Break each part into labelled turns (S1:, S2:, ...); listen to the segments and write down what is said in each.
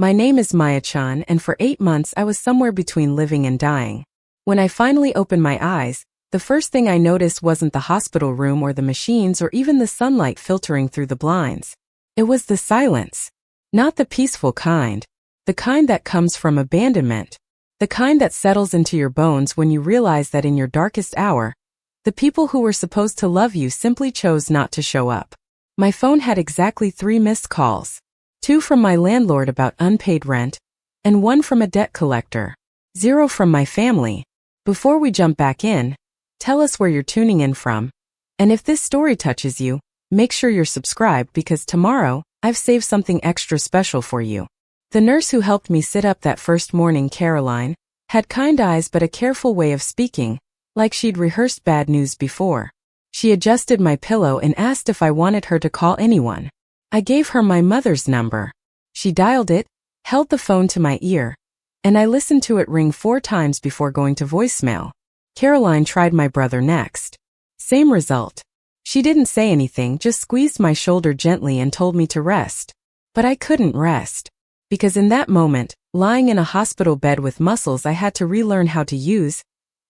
S1: My name is Maya-chan, and for 8 months I was somewhere between living and dying. When I finally opened my eyes, the first thing I noticed wasn't the hospital room or the machines or even the sunlight filtering through the blinds. It was the silence. Not the peaceful kind. The kind that comes from abandonment. The kind that settles into your bones when you realize that in your darkest hour, the people who were supposed to love you simply chose not to show up. My phone had exactly 3 missed calls. 2 from my landlord about unpaid rent, and 1 from a debt collector. 0 from my family. Before we jump back in, tell us where you're tuning in from. And if this story touches you, make sure you're subscribed because tomorrow, I've saved something extra special for you. The nurse who helped me sit up that first morning, Caroline, had kind eyes but a careful way of speaking, like she'd rehearsed bad news before. She adjusted my pillow and asked if I wanted her to call anyone. I gave her my mother's number. She dialed it, held the phone to my ear, and I listened to it ring 4 times before going to voicemail. Caroline tried my brother next. Same result. She didn't say anything, just squeezed my shoulder gently and told me to rest. But I couldn't rest. Because in that moment, lying in a hospital bed with muscles I had to relearn how to use,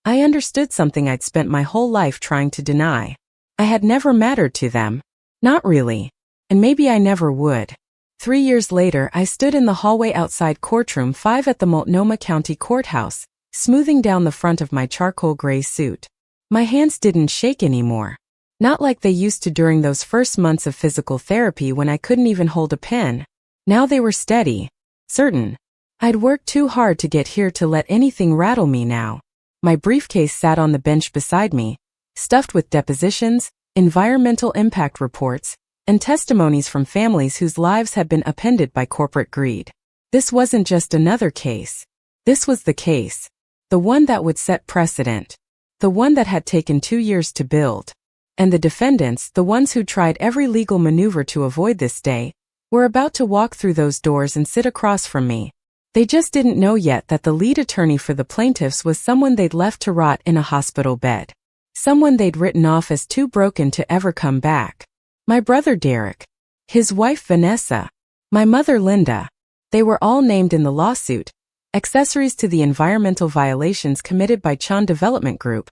S1: I understood something I'd spent my whole life trying to deny. I had never mattered to them. Not really. And maybe I never would. 3 years later, I stood in the hallway outside Courtroom 5 at the Multnomah County Courthouse, smoothing down the front of my charcoal gray suit. My hands didn't shake anymore. Not like they used to during those first months of physical therapy when I couldn't even hold a pen. Now they were steady. Certain. I'd worked too hard to get here to let anything rattle me now. My briefcase sat on the bench beside me, stuffed with depositions, environmental impact reports, and testimonies from families whose lives had been upended by corporate greed. This wasn't just another case. This was the case. The one that would set precedent. The one that had taken 2 years to build. And the defendants, the ones who tried every legal maneuver to avoid this day, were about to walk through those doors and sit across from me. They just didn't know yet that the lead attorney for the plaintiffs was someone they'd left to rot in a hospital bed. Someone they'd written off as too broken to ever come back. My brother Derek. His wife Vanessa. My mother Linda. They were all named in the lawsuit, accessories to the environmental violations committed by Chan Development Group,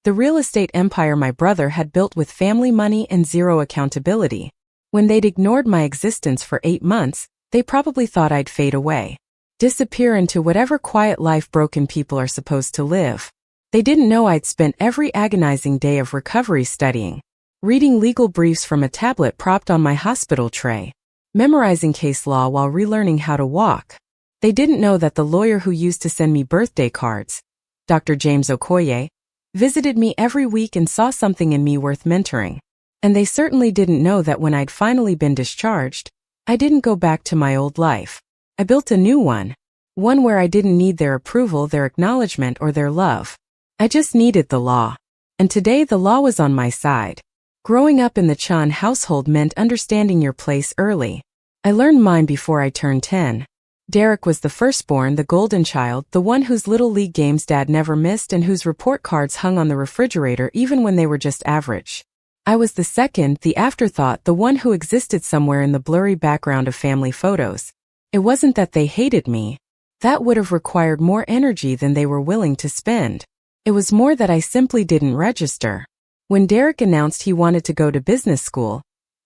S1: the real estate empire my brother had built with family money and zero accountability. When they'd ignored my existence for 8 months, they probably thought I'd fade away. Disappear into whatever quiet life broken people are supposed to live. They didn't know I'd spent every agonizing day of recovery studying, reading legal briefs from a tablet propped on my hospital tray, memorizing case law while relearning how to walk. They didn't know that the lawyer who used to send me birthday cards, Dr. James Okoye, visited me every week and saw something in me worth mentoring. And they certainly didn't know that when I'd finally been discharged, I didn't go back to my old life. I built a new one. One where I didn't need their approval, their acknowledgement, or their love. I just needed the law. And today the law was on my side. Growing up in the Chan household meant understanding your place early. I learned mine before I turned 10. Derek was the firstborn, the golden child, the one whose little league games dad never missed and whose report cards hung on the refrigerator even when they were just average. I was the second, the afterthought, the one who existed somewhere in the blurry background of family photos. It wasn't that they hated me. That would have required more energy than they were willing to spend. It was more that I simply didn't register. When Derek announced he wanted to go to business school,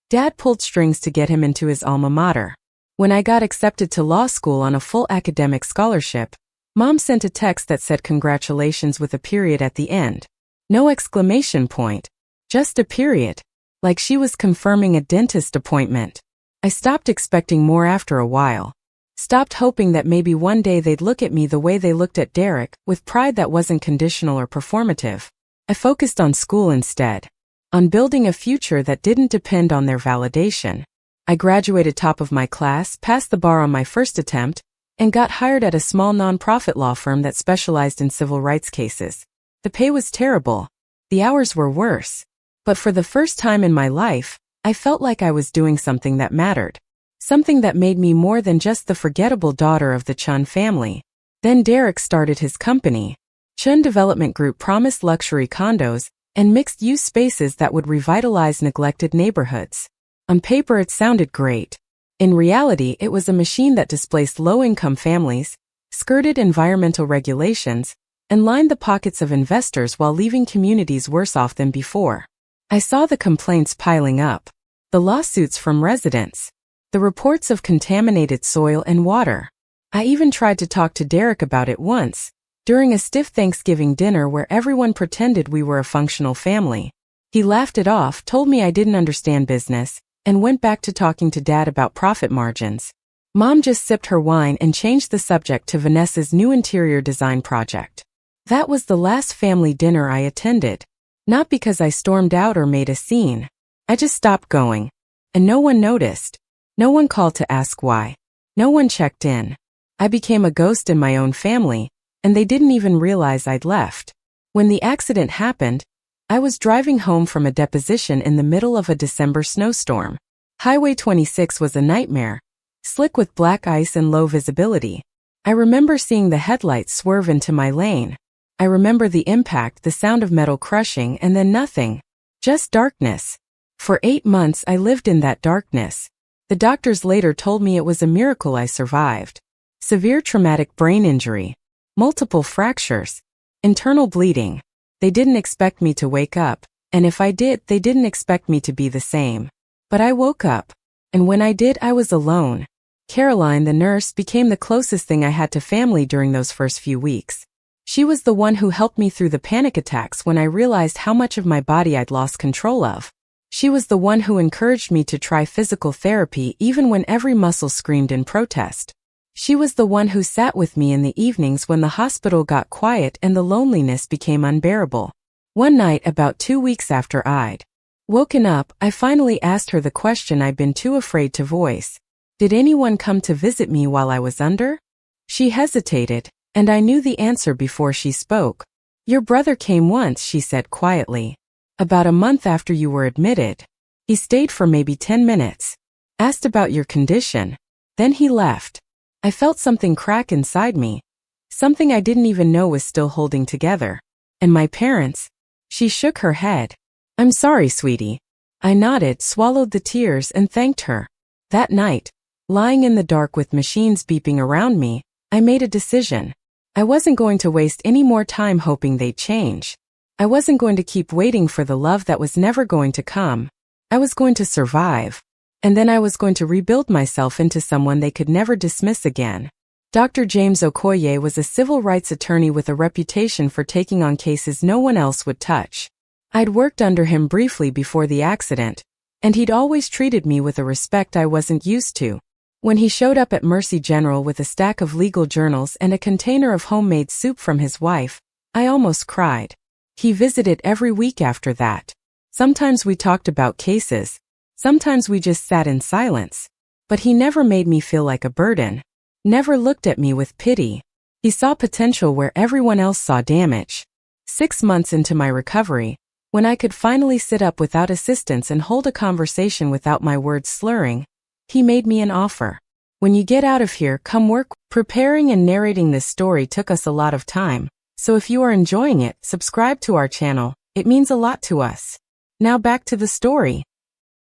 S1: Dad pulled strings to get him into his alma mater. When I got accepted to law school on a full academic scholarship, Mom sent a text that said congratulations with a period at the end. No exclamation point. Just a period. Like she was confirming a dentist appointment. I stopped expecting more after a while. Stopped hoping that maybe one day they'd look at me the way they looked at Derek, with pride that wasn't conditional or performative. I focused on school instead. On building a future that didn't depend on their validation. I graduated top of my class, passed the bar on my first attempt, and got hired at a small nonprofit law firm that specialized in civil rights cases. The pay was terrible. The hours were worse. But for the first time in my life, I felt like I was doing something that mattered. Something that made me more than just the forgettable daughter of the Chun family. Then Derek started his company. Chun Development Group promised luxury condos and mixed-use spaces that would revitalize neglected neighborhoods. On paper it sounded great. In reality, it was a machine that displaced low-income families, skirted environmental regulations, and lined the pockets of investors while leaving communities worse off than before. I saw the complaints piling up, the lawsuits from residents, the reports of contaminated soil and water. I even tried to talk to Derek about it once, during a stiff Thanksgiving dinner where everyone pretended we were a functional family. He laughed it off, told me I didn't understand business, and went back to talking to Dad about profit margins. Mom just sipped her wine and changed the subject to Vanessa's new interior design project. That was the last family dinner I attended. Not because I stormed out or made a scene. I just stopped going. And no one noticed. No one called to ask why. No one checked in. I became a ghost in my own family, and they didn't even realize I'd left. When the accident happened, I was driving home from a deposition in the middle of a December snowstorm. Highway 26 was a nightmare, slick with black ice and low visibility. I remember seeing the headlights swerve into my lane. I remember the impact, the sound of metal crushing, and then nothing. Just darkness. For 8 months I lived in that darkness. The doctors later told me it was a miracle I survived. Severe traumatic brain injury. Multiple fractures. Internal bleeding. They didn't expect me to wake up, and if I did, they didn't expect me to be the same. But I woke up. And when I did, I was alone. Caroline, the nurse, became the closest thing I had to family during those first few weeks. She was the one who helped me through the panic attacks when I realized how much of my body I'd lost control of. She was the one who encouraged me to try physical therapy even when every muscle screamed in protest. She was the one who sat with me in the evenings when the hospital got quiet and the loneliness became unbearable. One night, about 2 weeks after I'd woken up, I finally asked her the question I'd been too afraid to voice. Did anyone come to visit me while I was under? She hesitated, and I knew the answer before she spoke. Your brother came once, she said quietly. About a month after you were admitted. He stayed for maybe 10 minutes. Asked about your condition. Then he left. I felt something crack inside me. Something I didn't even know was still holding together. And my parents? She shook her head. I'm sorry, sweetie. I nodded, swallowed the tears, and thanked her. That night, lying in the dark with machines beeping around me, I made a decision. I wasn't going to waste any more time hoping they'd change. I wasn't going to keep waiting for the love that was never going to come. I was going to survive. And then I was going to rebuild myself into someone they could never dismiss again. Dr. James Okoye was a civil rights attorney with a reputation for taking on cases no one else would touch. I'd worked under him briefly before the accident, and he'd always treated me with a respect I wasn't used to. When he showed up at Mercy General with a stack of legal journals and a container of homemade soup from his wife, I almost cried. He visited every week after that. Sometimes we talked about cases. Sometimes we just sat in silence. But he never made me feel like a burden. Never looked at me with pity. He saw potential where everyone else saw damage. 6 months into my recovery, when I could finally sit up without assistance and hold a conversation without my words slurring, he made me an offer. When you get out of here, come work. Preparing and narrating this story took us a lot of time, so if you are enjoying it, subscribe to our channel. It means a lot to us. Now back to the story.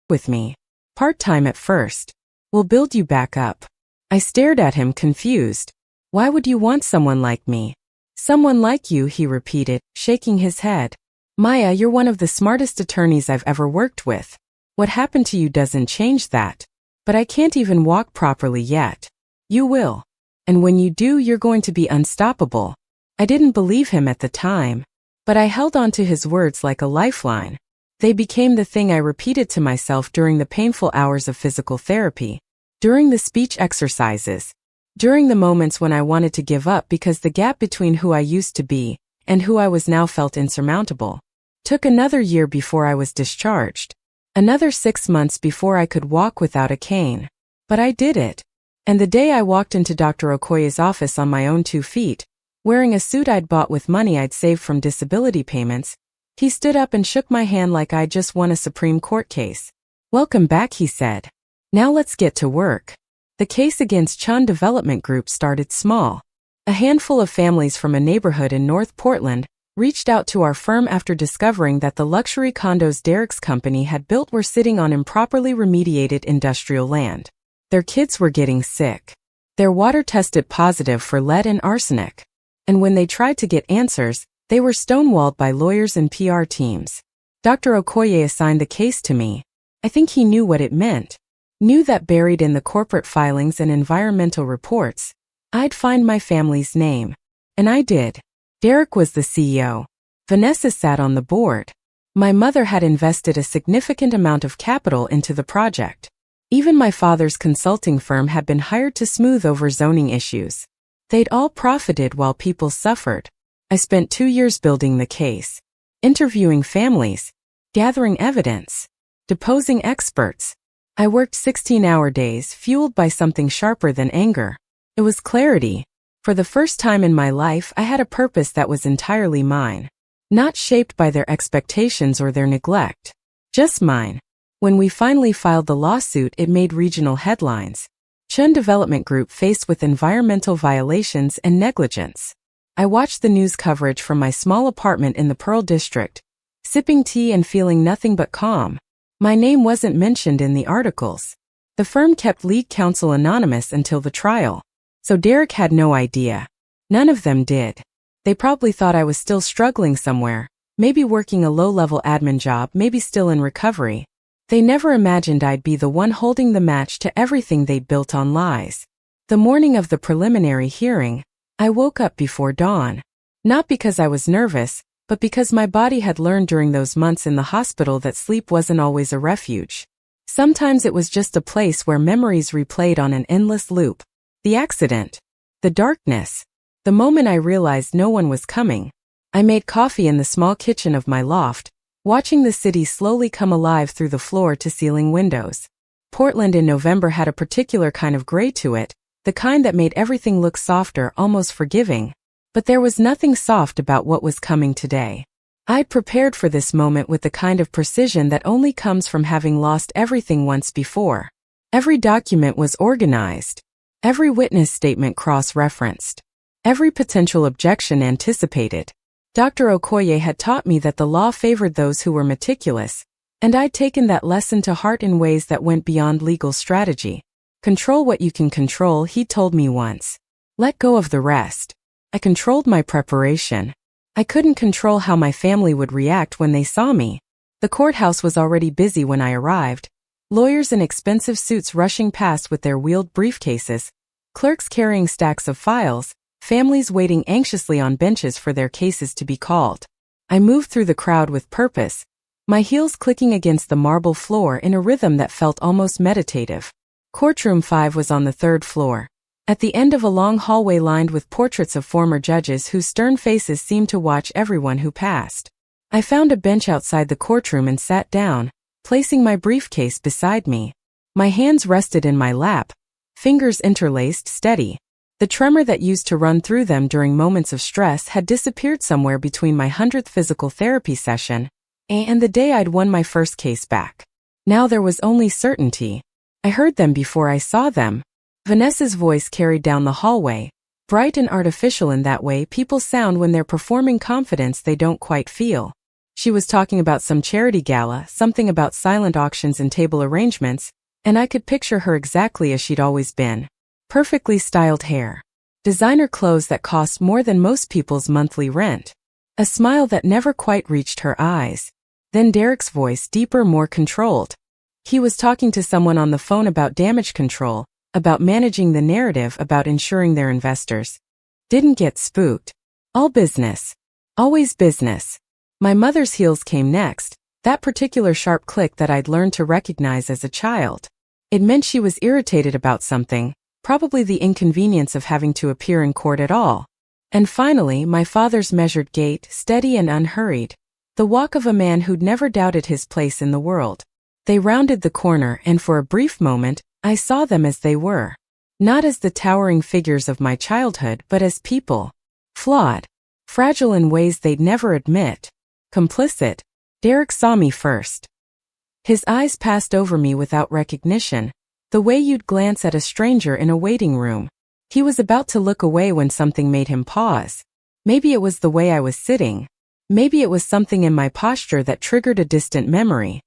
S1: With me. Part-time at first. We'll build you back up. I stared at him, confused. Why would you want someone like me? Someone like you, he repeated, shaking his head. Maya, you're one of the smartest attorneys I've ever worked with. What happened to you doesn't change that. But I can't even walk properly yet. You will. And when you do, you're going to be unstoppable. I didn't believe him at the time, but I held on to his words like a lifeline. They became the thing I repeated to myself during the painful hours of physical therapy, during the speech exercises, during the moments when I wanted to give up because the gap between who I used to be and who I was now felt insurmountable. Took another year before I was discharged. Another 6 months before I could walk without a cane. But I did it. And the day I walked into Dr. Okoye's office on my own 2 feet, wearing a suit I'd bought with money I'd saved from disability payments, he stood up and shook my hand like I'd just won a Supreme Court case. Welcome back, he said. Now let's get to work. The case against Chun Development Group started small. A handful of families from a neighborhood in North Portland reached out to our firm after discovering that the luxury condos Derek's company had built were sitting on improperly remediated industrial land. Their kids were getting sick. Their water tested positive for lead and arsenic. And when they tried to get answers, they were stonewalled by lawyers and PR teams. Dr. Okoye assigned the case to me. I think he knew what it meant. Knew that buried in the corporate filings and environmental reports, I'd find my family's name. And I did. Derek was the CEO. Vanessa sat on the board. My mother had invested a significant amount of capital into the project. Even my father's consulting firm had been hired to smooth over zoning issues. They'd all profited while people suffered. I spent 2 years building the case, interviewing families, gathering evidence, deposing experts. I worked 16-hour days, fueled by something sharper than anger. It was clarity. For the first time in my life, I had a purpose that was entirely mine. Not shaped by their expectations or their neglect. Just mine. When we finally filed the lawsuit, it made regional headlines. Chun Development Group faced with environmental violations and negligence. I watched the news coverage from my small apartment in the Pearl District, sipping tea and feeling nothing but calm. My name wasn't mentioned in the articles. The firm kept lead counsel anonymous until the trial. So Derek had no idea. None of them did. They probably thought I was still struggling somewhere, maybe working a low-level admin job, maybe still in recovery. They never imagined I'd be the one holding the match to everything they'd built on lies. The morning of the preliminary hearing, I woke up before dawn. Not because I was nervous, but because my body had learned during those months in the hospital that sleep wasn't always a refuge. Sometimes it was just a place where memories replayed on an endless loop. The accident. The darkness. The moment I realized no one was coming. I made coffee in the small kitchen of my loft, watching the city slowly come alive through the floor-to-ceiling windows. Portland in November had a particular kind of gray to it, the kind that made everything look softer, almost forgiving. But there was nothing soft about what was coming today. I'd prepared for this moment with the kind of precision that only comes from having lost everything once before. Every document was organized. Every witness statement cross-referenced. Every potential objection anticipated. Dr. Okoye had taught me that the law favored those who were meticulous, and I'd taken that lesson to heart in ways that went beyond legal strategy. Control what you can control, he told me once. Let go of the rest. I controlled my preparation. I couldn't control how my family would react when they saw me. The courthouse was already busy when I arrived. Lawyers in expensive suits rushing past with their wheeled briefcases, clerks carrying stacks of files, families waiting anxiously on benches for their cases to be called. I moved through the crowd with purpose, my heels clicking against the marble floor in a rhythm that felt almost meditative. Courtroom 5 was on the 3rd floor, at the end of a long hallway lined with portraits of former judges whose stern faces seemed to watch everyone who passed. I found a bench outside the courtroom and sat down, placing my briefcase beside me. My hands rested in my lap, fingers interlaced, steady. The tremor that used to run through them during moments of stress had disappeared somewhere between my 100th physical therapy session and the day I'd won my first case back. Now there was only certainty. I heard them before I saw them. Vanessa's voice carried down the hallway, bright and artificial in that way people sound when they're performing confidence they don't quite feel. She was talking about some charity gala, something about silent auctions and table arrangements, and I could picture her exactly as she'd always been. Perfectly styled hair. Designer clothes that cost more than most people's monthly rent. A smile that never quite reached her eyes. Then Derek's voice, deeper, more controlled. He was talking to someone on the phone about damage control, about managing the narrative, about ensuring their investors didn't get spooked. All business. Always business. My mother's heels came next, that particular sharp click that I'd learned to recognize as a child. It meant she was irritated about something. Probably the inconvenience of having to appear in court at all. And finally, my father's measured gait, steady and unhurried. The walk of a man who'd never doubted his place in the world. They rounded the corner, and for a brief moment, I saw them as they were. Not as the towering figures of my childhood, but as people. Flawed. Fragile in ways they'd never admit. Complicit. Derek saw me first. His eyes passed over me without recognition. The way you'd glance at a stranger in a waiting room. He was about to look away when something made him pause. Maybe it was the way I was sitting. Maybe it was something in my posture that triggered a distant memory.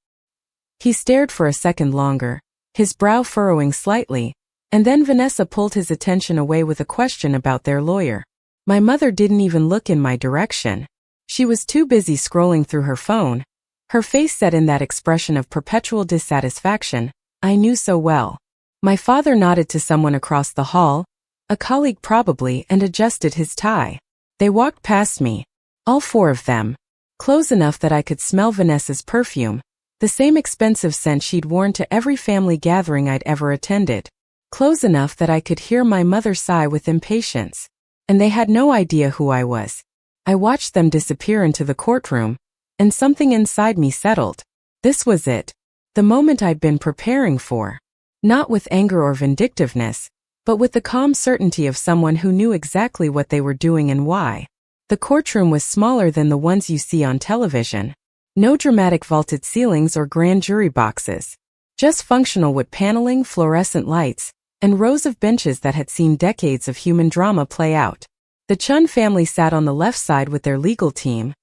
S1: He stared for a second longer, his brow furrowing slightly, and then Vanessa pulled his attention away with a question about their lawyer. My mother didn't even look in my direction. She was too busy scrolling through her phone, her face set in that expression of perpetual dissatisfaction I knew so well. My father nodded to someone across the hall, a colleague probably, and adjusted his tie. They walked past me, all four of them, close enough that I could smell Vanessa's perfume, the same expensive scent she'd worn to every family gathering I'd ever attended. Close enough that I could hear my mother sigh with impatience. And they had no idea who I was. I watched them disappear into the courtroom, and something inside me settled. This was it. The moment I'd been preparing for. Not with anger or vindictiveness, but with the calm certainty of someone who knew exactly what they were doing and why. The courtroom was smaller than the ones you see on television. No dramatic vaulted ceilings or grand jury boxes. Just functional wood paneling, fluorescent lights, and rows of benches that had seen decades of human drama play out. The Chun family sat on the left side with their legal team,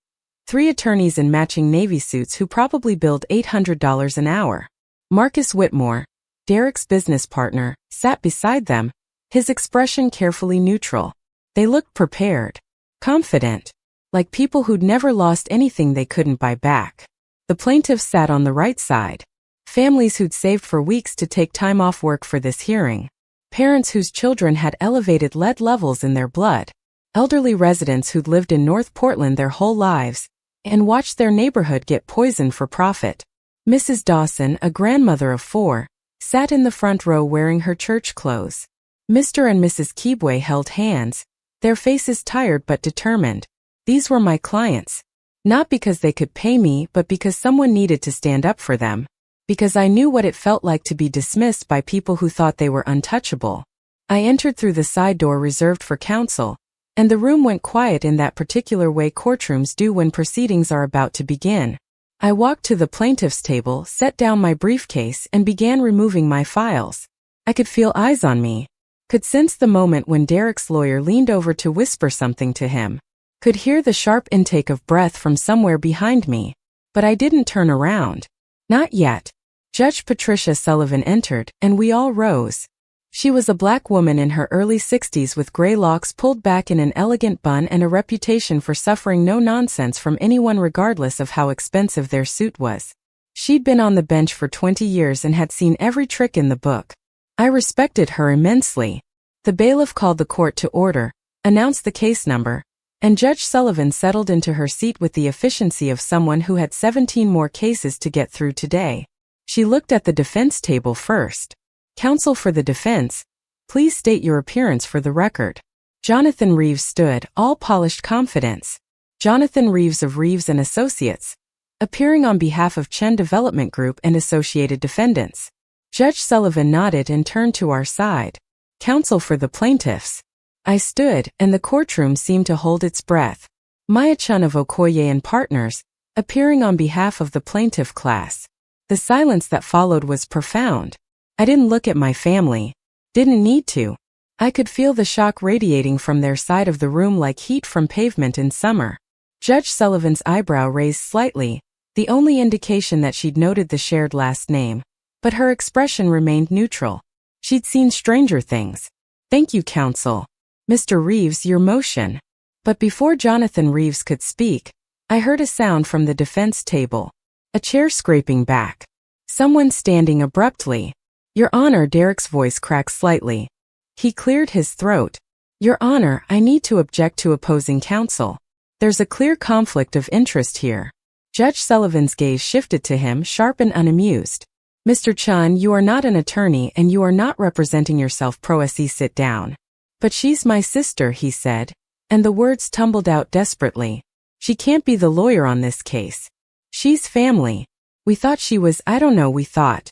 S1: 3 attorneys in matching navy suits who probably billed $800 an hour. Marcus Whitmore, Derek's business partner, sat beside them, his expression carefully neutral. They looked prepared, confident, like people who'd never lost anything they couldn't buy back. The plaintiffs sat on the right side. Families who'd saved for weeks to take time off work for this hearing. Parents whose children had elevated lead levels in their blood. Elderly residents who'd lived in North Portland their whole lives and watched their neighborhood get poisoned for profit. Mrs. Dawson, a grandmother of 4, sat in the front row wearing her church clothes. Mr. and Mrs. Keebway held hands, their faces tired but determined. These were my clients. Not because they could pay me, but because someone needed to stand up for them. Because I knew what it felt like to be dismissed by people who thought they were untouchable. I entered through the side door reserved for counsel, and the room went quiet in that particular way courtrooms do when proceedings are about to begin. I walked to the plaintiff's table, set down my briefcase, and began removing my files. I could feel eyes on me. Could sense the moment when Derek's lawyer leaned over to whisper something to him. Could hear the sharp intake of breath from somewhere behind me. But I didn't turn around. Not yet. Judge Patricia Sullivan entered, and we all rose. She was a black woman in her early 60s with gray locks pulled back in an elegant bun and a reputation for suffering no nonsense from anyone regardless of how expensive their suit was. She'd been on the bench for 20 years and had seen every trick in the book. I respected her immensely. The bailiff called the court to order, announced the case number, and Judge Sullivan settled into her seat with the efficiency of someone who had 17 more cases to get through today. She looked at the defense table first. Counsel for the defense, please state your appearance for the record. Jonathan Reeves stood, all polished confidence. Jonathan Reeves of Reeves & Associates, appearing on behalf of Chen Development Group and associated defendants. Judge Sullivan nodded and turned to our side. Counsel for the plaintiffs. I stood, and the courtroom seemed to hold its breath. Maya Chun of Okoye and Partners, appearing on behalf of the plaintiff class. The silence that followed was profound. I didn't look at my family. Didn't need to. I could feel the shock radiating from their side of the room like heat from pavement in summer. Judge Sullivan's eyebrow raised slightly, the only indication that she'd noted the shared last name. But her expression remained neutral. She'd seen stranger things. Thank you, counsel. Mr. Reeves, your motion. But before Jonathan Reeves could speak, I heard a sound from the defense table. A chair scraping back. Someone standing abruptly. Your Honor, Derek's voice cracked slightly. He cleared his throat. Your Honor, I need to object to opposing counsel. There's a clear conflict of interest here. Judge Sullivan's gaze shifted to him, sharp and unamused. Mr. Chun, you are not an attorney and you are not representing yourself pro se. Sit down. But she's my sister, he said, and the words tumbled out desperately. She can't be the lawyer on this case. She's family. We thought she was, we thought.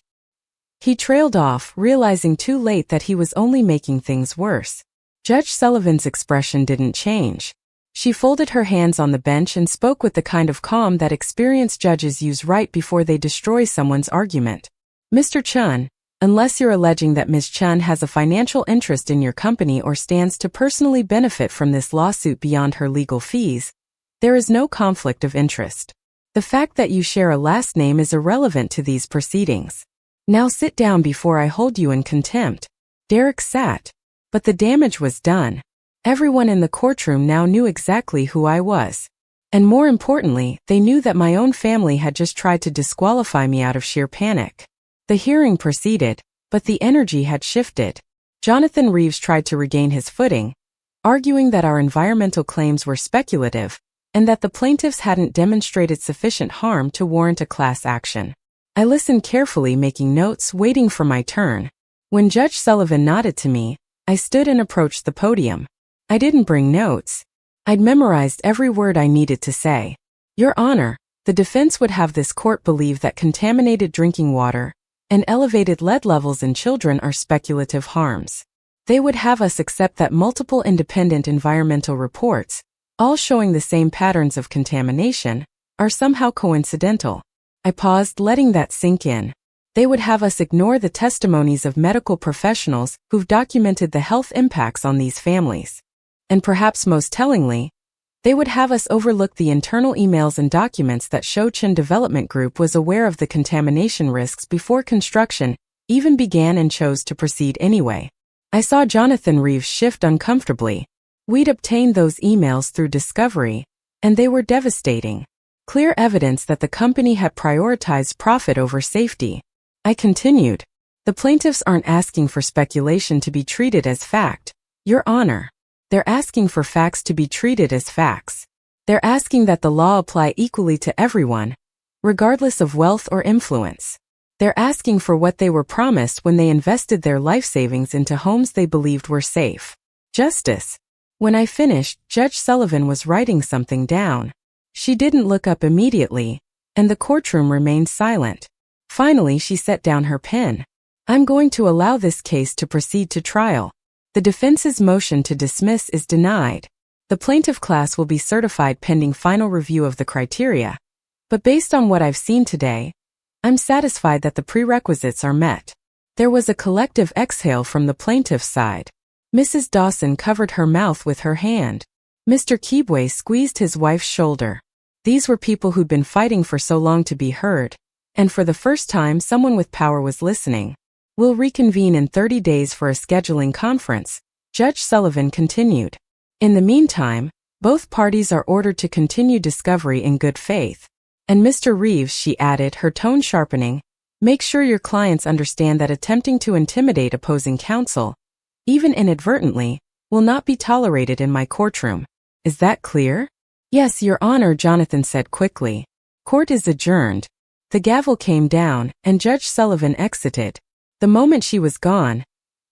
S1: He trailed off, realizing too late that he was only making things worse. Judge Sullivan's expression didn't change. She folded her hands on the bench and spoke with the kind of calm that experienced judges use right before they destroy someone's argument. Mr. Chun, unless you're alleging that Ms. Chun has a financial interest in your company or stands to personally benefit from this lawsuit beyond her legal fees, there is no conflict of interest. The fact that you share a last name is irrelevant to these proceedings. Now sit down before I hold you in contempt. Derek sat. But the damage was done. Everyone in the courtroom now knew exactly who I was. And more importantly, they knew that my own family had just tried to disqualify me out of sheer panic. The hearing proceeded, but the energy had shifted. Jonathan Reeves tried to regain his footing, arguing that our environmental claims were speculative, and that the plaintiffs hadn't demonstrated sufficient harm to warrant a class action. I listened carefully, making notes, waiting for my turn. When Judge Sullivan nodded to me, I stood and approached the podium. I didn't bring notes. I'd memorized every word I needed to say. Your Honor, the defense would have this court believe that contaminated drinking water and elevated lead levels in children are speculative harms. They would have us accept that multiple independent environmental reports, all showing the same patterns of contamination, are somehow coincidental. I paused, letting that sink in. They would have us ignore the testimonies of medical professionals who've documented the health impacts on these families. And perhaps most tellingly, they would have us overlook the internal emails and documents that show Chin Development Group was aware of the contamination risks before construction even began and chose to proceed anyway. I saw Jonathan Reeves shift uncomfortably. We'd obtained those emails through discovery, and they were devastating. Clear evidence that the company had prioritized profit over safety. I continued. The plaintiffs aren't asking for speculation to be treated as fact, Your Honor. They're asking for facts to be treated as facts. They're asking that the law apply equally to everyone, regardless of wealth or influence. They're asking for what they were promised when they invested their life savings into homes they believed were safe. Justice. When I finished, Judge Sullivan was writing something down. She didn't look up immediately, and the courtroom remained silent. Finally, she set down her pen. I'm going to allow this case to proceed to trial. The defense's motion to dismiss is denied. The plaintiff class will be certified pending final review of the criteria. But based on what I've seen today, I'm satisfied that the prerequisites are met. There was a collective exhale from the plaintiff's side. Mrs. Dawson covered her mouth with her hand. Mr. Keebway squeezed his wife's shoulder. These were people who'd been fighting for so long to be heard, and for the first time someone with power was listening. We'll reconvene in 30 days for a scheduling conference, Judge Sullivan continued. In the meantime, both parties are ordered to continue discovery in good faith. And Mr. Reeves, she added, her tone sharpening, make sure your clients understand that attempting to intimidate opposing counsel, even inadvertently, will not be tolerated in my courtroom. Is that clear? Yes, Your Honor, Jonathan said quickly. Court is adjourned. The gavel came down, and Judge Sullivan exited. The moment she was gone,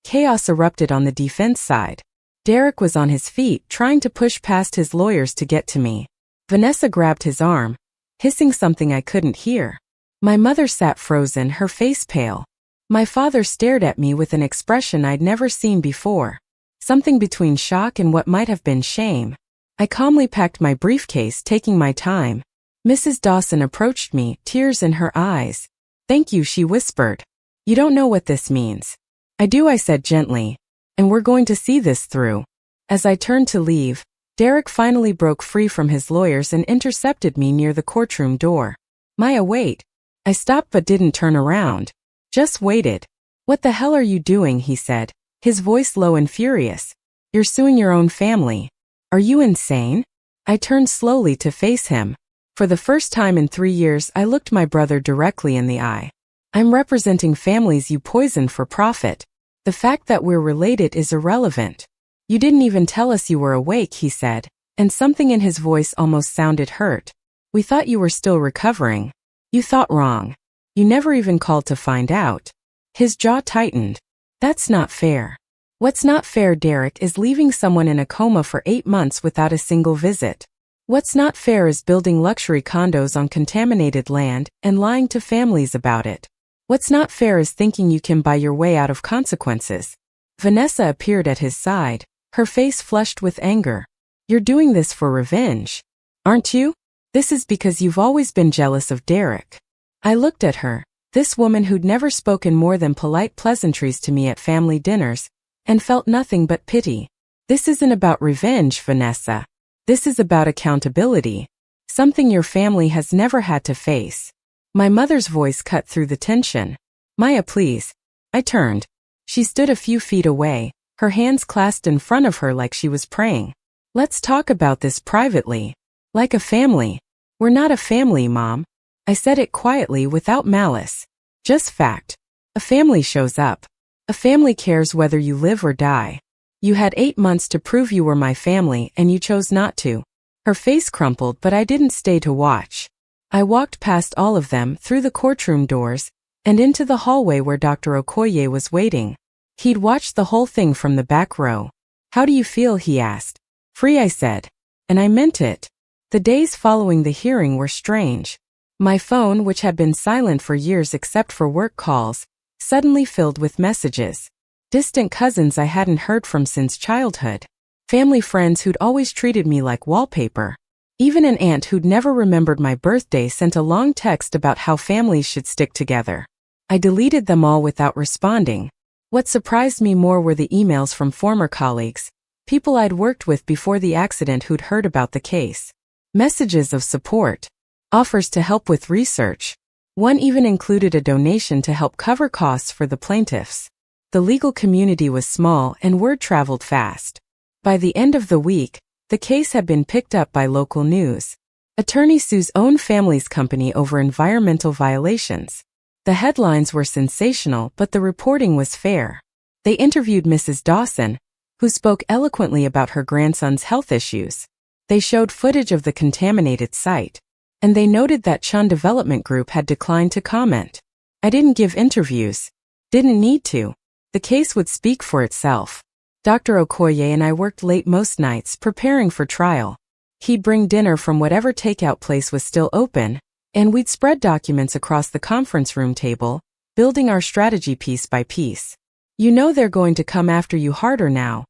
S1: chaos erupted on the defense side. Derek was on his feet, trying to push past his lawyers to get to me. Vanessa grabbed his arm, hissing something I couldn't hear. My mother sat frozen, her face pale. My father stared at me with an expression I'd never seen before, something between shock and what might have been shame. I calmly packed my briefcase, taking my time. Mrs. Dawson approached me, tears in her eyes. Thank you, she whispered. You don't know what this means. I do, I said gently. And we're going to see this through. As I turned to leave, Derek finally broke free from his lawyers and intercepted me near the courtroom door. Maya, wait. I stopped but didn't turn around. Just waited. What the hell are you doing, he said, his voice low and furious. You're suing your own family. Are you insane? I turned slowly to face him. For the first time in 3 years, I looked my brother directly in the eye. I'm representing families you poisoned for profit. The fact that we're related is irrelevant. You didn't even tell us you were awake, he said, and something in his voice almost sounded hurt. We thought you were still recovering. You thought wrong. You never even called to find out. His jaw tightened. That's not fair. What's not fair, Derek, is leaving someone in a coma for 8 months without a single visit. What's not fair is building luxury condos on contaminated land and lying to families about it. What's not fair is thinking you can buy your way out of consequences. Vanessa appeared at his side, her face flushed with anger. You're doing this for revenge, aren't you? This is because you've always been jealous of Derek. I looked at her, this woman who'd never spoken more than polite pleasantries to me at family dinners, and felt nothing but pity. This isn't about revenge, Vanessa. This is about accountability, something your family has never had to face. My mother's voice cut through the tension. Maya, please. I turned. She stood a few feet away, her hands clasped in front of her like she was praying. Let's talk about this privately. Like a family. We're not a family, Mom. I said it quietly without malice. Just fact. A family shows up. A family cares whether you live or die. You had 8 months to prove you were my family and you chose not to. Her face crumpled, but I didn't stay to watch. I walked past all of them, through the courtroom doors, and into the hallway where Dr. Okoye was waiting. He'd watched the whole thing from the back row. How do you feel? He asked. Free, I said. And I meant it. The days following the hearing were strange. My phone, which had been silent for years except for work calls, suddenly filled with messages. Distant cousins I hadn't heard from since childhood. Family friends who'd always treated me like wallpaper. Even an aunt who'd never remembered my birthday sent a long text about how families should stick together. I deleted them all without responding. What surprised me more were the emails from former colleagues, people I'd worked with before the accident who'd heard about the case. Messages of support. Offers to help with research. One even included a donation to help cover costs for the plaintiffs. The legal community was small and word traveled fast. By the end of the week, the case had been picked up by local news. Attorney sues own family's company over environmental violations. The headlines were sensational, but the reporting was fair. They interviewed Mrs. Dawson, who spoke eloquently about her grandson's health issues. They showed footage of the contaminated site. And they noted that Chun Development Group had declined to comment. I didn't give interviews. Didn't need to. The case would speak for itself. Dr. Okoye and I worked late most nights preparing for trial. He'd bring dinner from whatever takeout place was still open, and we'd spread documents across the conference room table, building our strategy piece by piece. You know they're going to come after you harder now,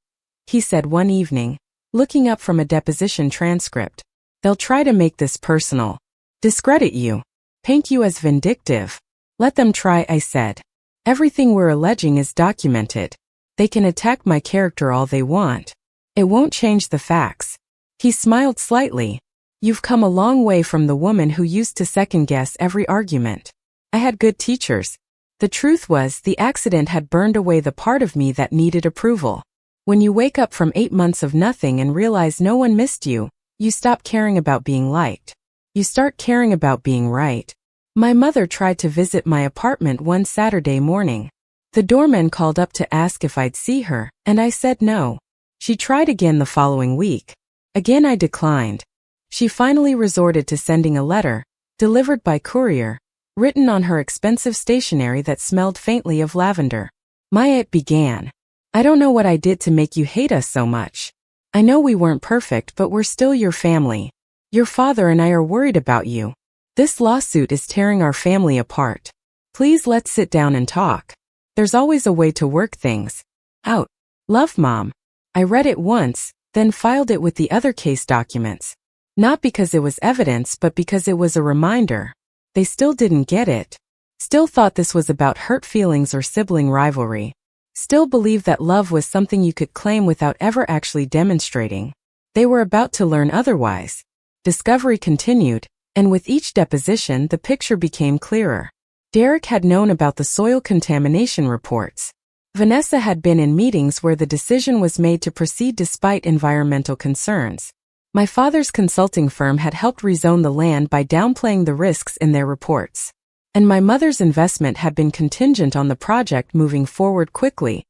S1: he said one evening, looking up from a deposition transcript. They'll try to make this personal. Discredit you. Paint you as vindictive. Let them try, I said. Everything we're alleging is documented. They can attack my character all they want. It won't change the facts. He smiled slightly. You've come a long way from the woman who used to second-guess every argument. I had good teachers. The truth was, the accident had burned away the part of me that needed approval. When you wake up from 8 months of nothing and realize no one missed you, you stop caring about being liked. You start caring about being right. My mother tried to visit my apartment one Saturday morning. The doorman called up to ask if I'd see her, and I said no. She tried again the following week. Again I declined. She finally resorted to sending a letter, delivered by courier, written on her expensive stationery that smelled faintly of lavender. Maya, it began. I don't know what I did to make you hate us so much. I know we weren't perfect, but we're still your family. Your father and I are worried about you. This lawsuit is tearing our family apart. Please let's sit down and talk. There's always a way to work things out. Love, Mom. I read it once, then filed it with the other case documents. Not because it was evidence, but because it was a reminder. They still didn't get it. Still thought this was about hurt feelings or sibling rivalry. Still believed that love was something you could claim without ever actually demonstrating. They were about to learn otherwise. Discovery continued, and with each deposition the picture became clearer. Derek had known about the soil contamination reports. Vanessa had been in meetings where the decision was made to proceed despite environmental concerns. My father's consulting firm had helped rezone the land by downplaying the risks in their reports. And my mother's investment had been contingent on the project moving forward quickly,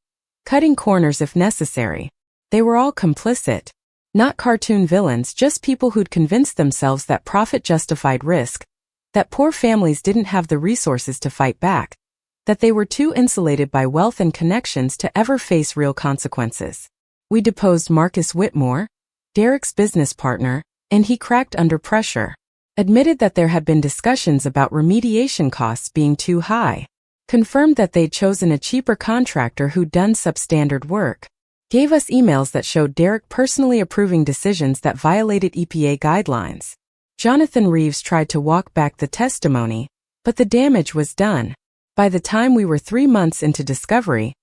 S1: cutting corners if necessary. They were all complicit. Not cartoon villains, just people who'd convinced themselves that profit justified risk, that poor families didn't have the resources to fight back, that they were too insulated by wealth and connections to ever face real consequences. We deposed Marcus Whitmore, Derek's business partner, and he cracked under pressure. Admitted that there had been discussions about remediation costs being too high. Confirmed that they'd chosen a cheaper contractor who'd done substandard work. Gave us emails that showed Derek personally approving decisions that violated EPA guidelines. Jonathan Reeves tried to walk back the testimony, but the damage was done. By the time we were 3 months into discovery,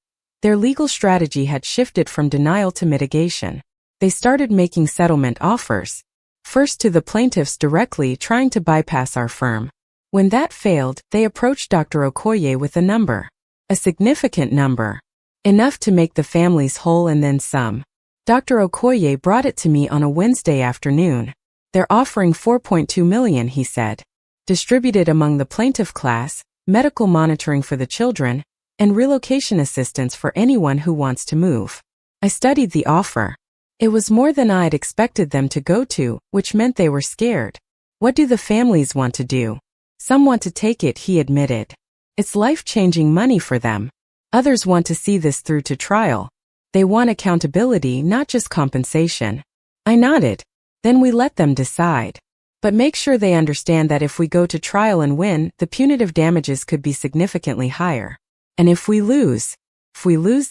S1: their legal strategy had shifted from denial to mitigation. They started making settlement offers. First to the plaintiffs directly, trying to bypass our firm. When that failed, they approached Dr. Okoye with a number. A significant number. Enough to make the families whole and then some. Dr. Okoye brought it to me on a Wednesday afternoon. They're offering $4.2 million, he said. Distributed among the plaintiff class, medical monitoring for the children, and relocation assistance for anyone who wants to move. I studied the offer. It was more than I'd expected them to go to, which meant they were scared. What do the families want to do? Some want to take it, he admitted. It's life-changing money for them. Others want to see this through to trial. They want accountability, not just compensation. I nodded. Then we let them decide. But make sure they understand that if we go to trial and win, the punitive damages could be significantly higher. And if we lose,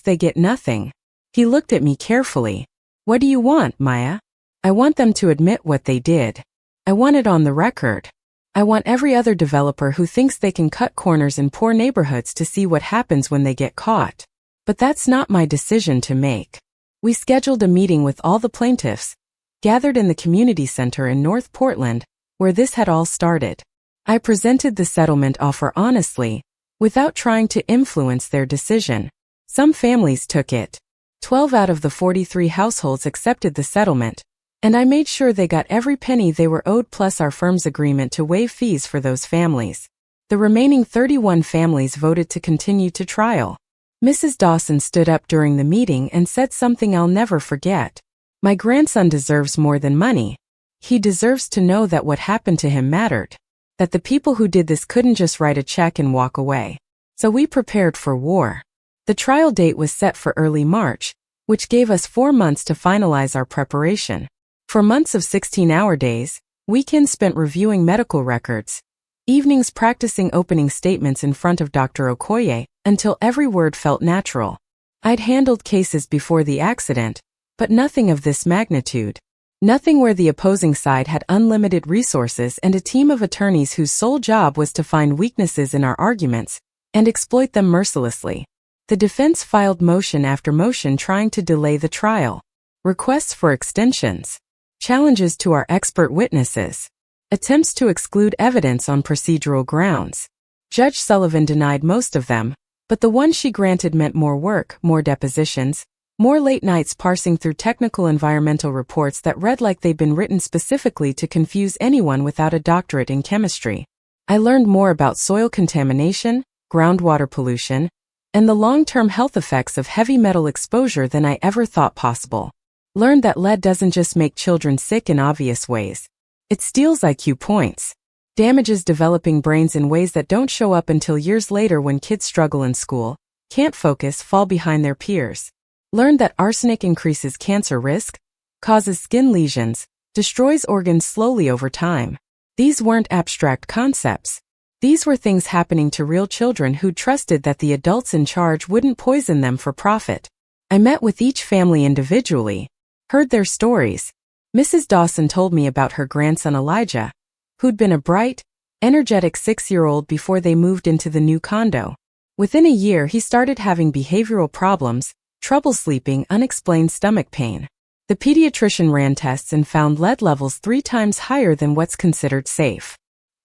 S1: they get nothing. He looked at me carefully. What do you want, Maya? I want them to admit what they did. I want it on the record. I want every other developer who thinks they can cut corners in poor neighborhoods to see what happens when they get caught. But that's not my decision to make. We scheduled a meeting with all the plaintiffs, gathered in the community center in North Portland, where this had all started. I presented the settlement offer honestly, without trying to influence their decision. Some families took it. 12 out of the 43 households accepted the settlement, and I made sure they got every penny they were owed plus our firm's agreement to waive fees for those families. The remaining 31 families voted to continue to trial. Mrs. Dawson stood up during the meeting and said something I'll never forget. My grandson deserves more than money. He deserves to know that what happened to him mattered. That the people who did this couldn't just write a check and walk away. So we prepared for war. The trial date was set for early March, which gave us 4 months to finalize our preparation. For months of 16-hour days, weekends spent reviewing medical records, evenings practicing opening statements in front of Dr. Okoye, until every word felt natural. I'd handled cases before the accident, but nothing of this magnitude. Nothing where the opposing side had unlimited resources and a team of attorneys whose sole job was to find weaknesses in our arguments and exploit them mercilessly. The defense filed motion after motion trying to delay the trial. Requests for extensions. Challenges to our expert witnesses. Attempts to exclude evidence on procedural grounds. Judge Sullivan denied most of them, but the one she granted meant more work, more depositions, more late nights parsing through technical environmental reports that read like they'd been written specifically to confuse anyone without a doctorate in chemistry. I learned more about soil contamination, groundwater pollution, and the long-term health effects of heavy metal exposure than I ever thought possible. Learned that lead doesn't just make children sick in obvious ways. It steals IQ points. Damages developing brains in ways that don't show up until years later when kids struggle in school, can't focus, fall behind their peers. Learned that arsenic increases cancer risk, causes skin lesions, destroys organs slowly over time. These weren't abstract concepts. These were things happening to real children who trusted that the adults in charge wouldn't poison them for profit. I met with each family individually, heard their stories. Mrs. Dawson told me about her grandson Elijah, who'd been a bright, energetic 6-year-old before they moved into the new condo. Within a year he started having behavioral problems, trouble sleeping, unexplained stomach pain. The pediatrician ran tests and found lead levels 3 times higher than what's considered safe.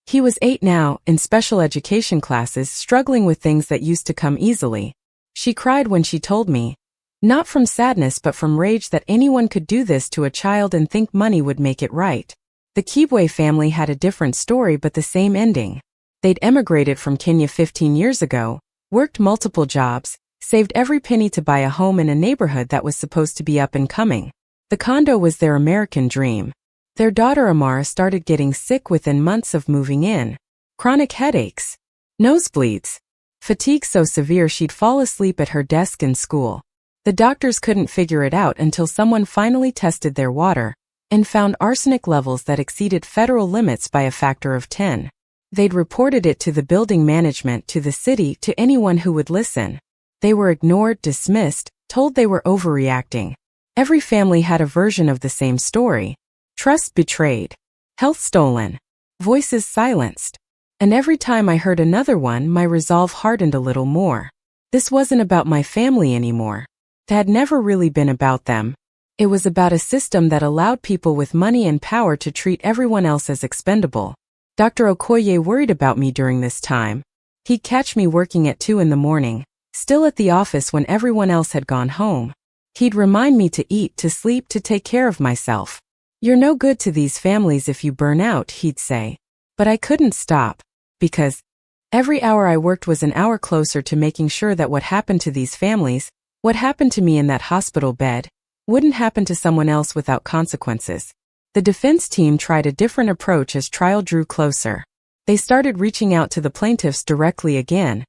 S1: He was 8 now, in special education classes, struggling with things that used to come easily. She cried when she told me, not from sadness but from rage that anyone could do this to a child and think money would make it right. The Kibwe family had a different story but the same ending. They'd emigrated from Kenya 15 years ago, worked multiple jobs, saved every penny to buy a home in a neighborhood that was supposed to be up and coming. The condo was their American dream. Their daughter Amara started getting sick within months of moving in. Chronic headaches, nosebleeds, fatigue so severe she'd fall asleep at her desk in school. The doctors couldn't figure it out until someone finally tested their water and found arsenic levels that exceeded federal limits by a factor of 10. They'd reported it to the building management, to the city, to anyone who would listen. They were ignored, dismissed, told they were overreacting. Every family had a version of the same story. Trust betrayed. Health stolen. Voices silenced. And every time I heard another one, my resolve hardened a little more. This wasn't about my family anymore. It had never really been about them. It was about a system that allowed people with money and power to treat everyone else as expendable. Dr. Okoye worried about me during this time. He'd catch me working at 2 in the morning, still at the office when everyone else had gone home. He'd remind me to eat, to sleep, to take care of myself. You're no good to these families if you burn out, he'd say. But I couldn't stop, because every hour I worked was an hour closer to making sure that what happened to these families, what happened to me in that hospital bed, wouldn't happen to someone else without consequences. The defense team tried a different approach as trial drew closer. They started reaching out to the plaintiffs directly again,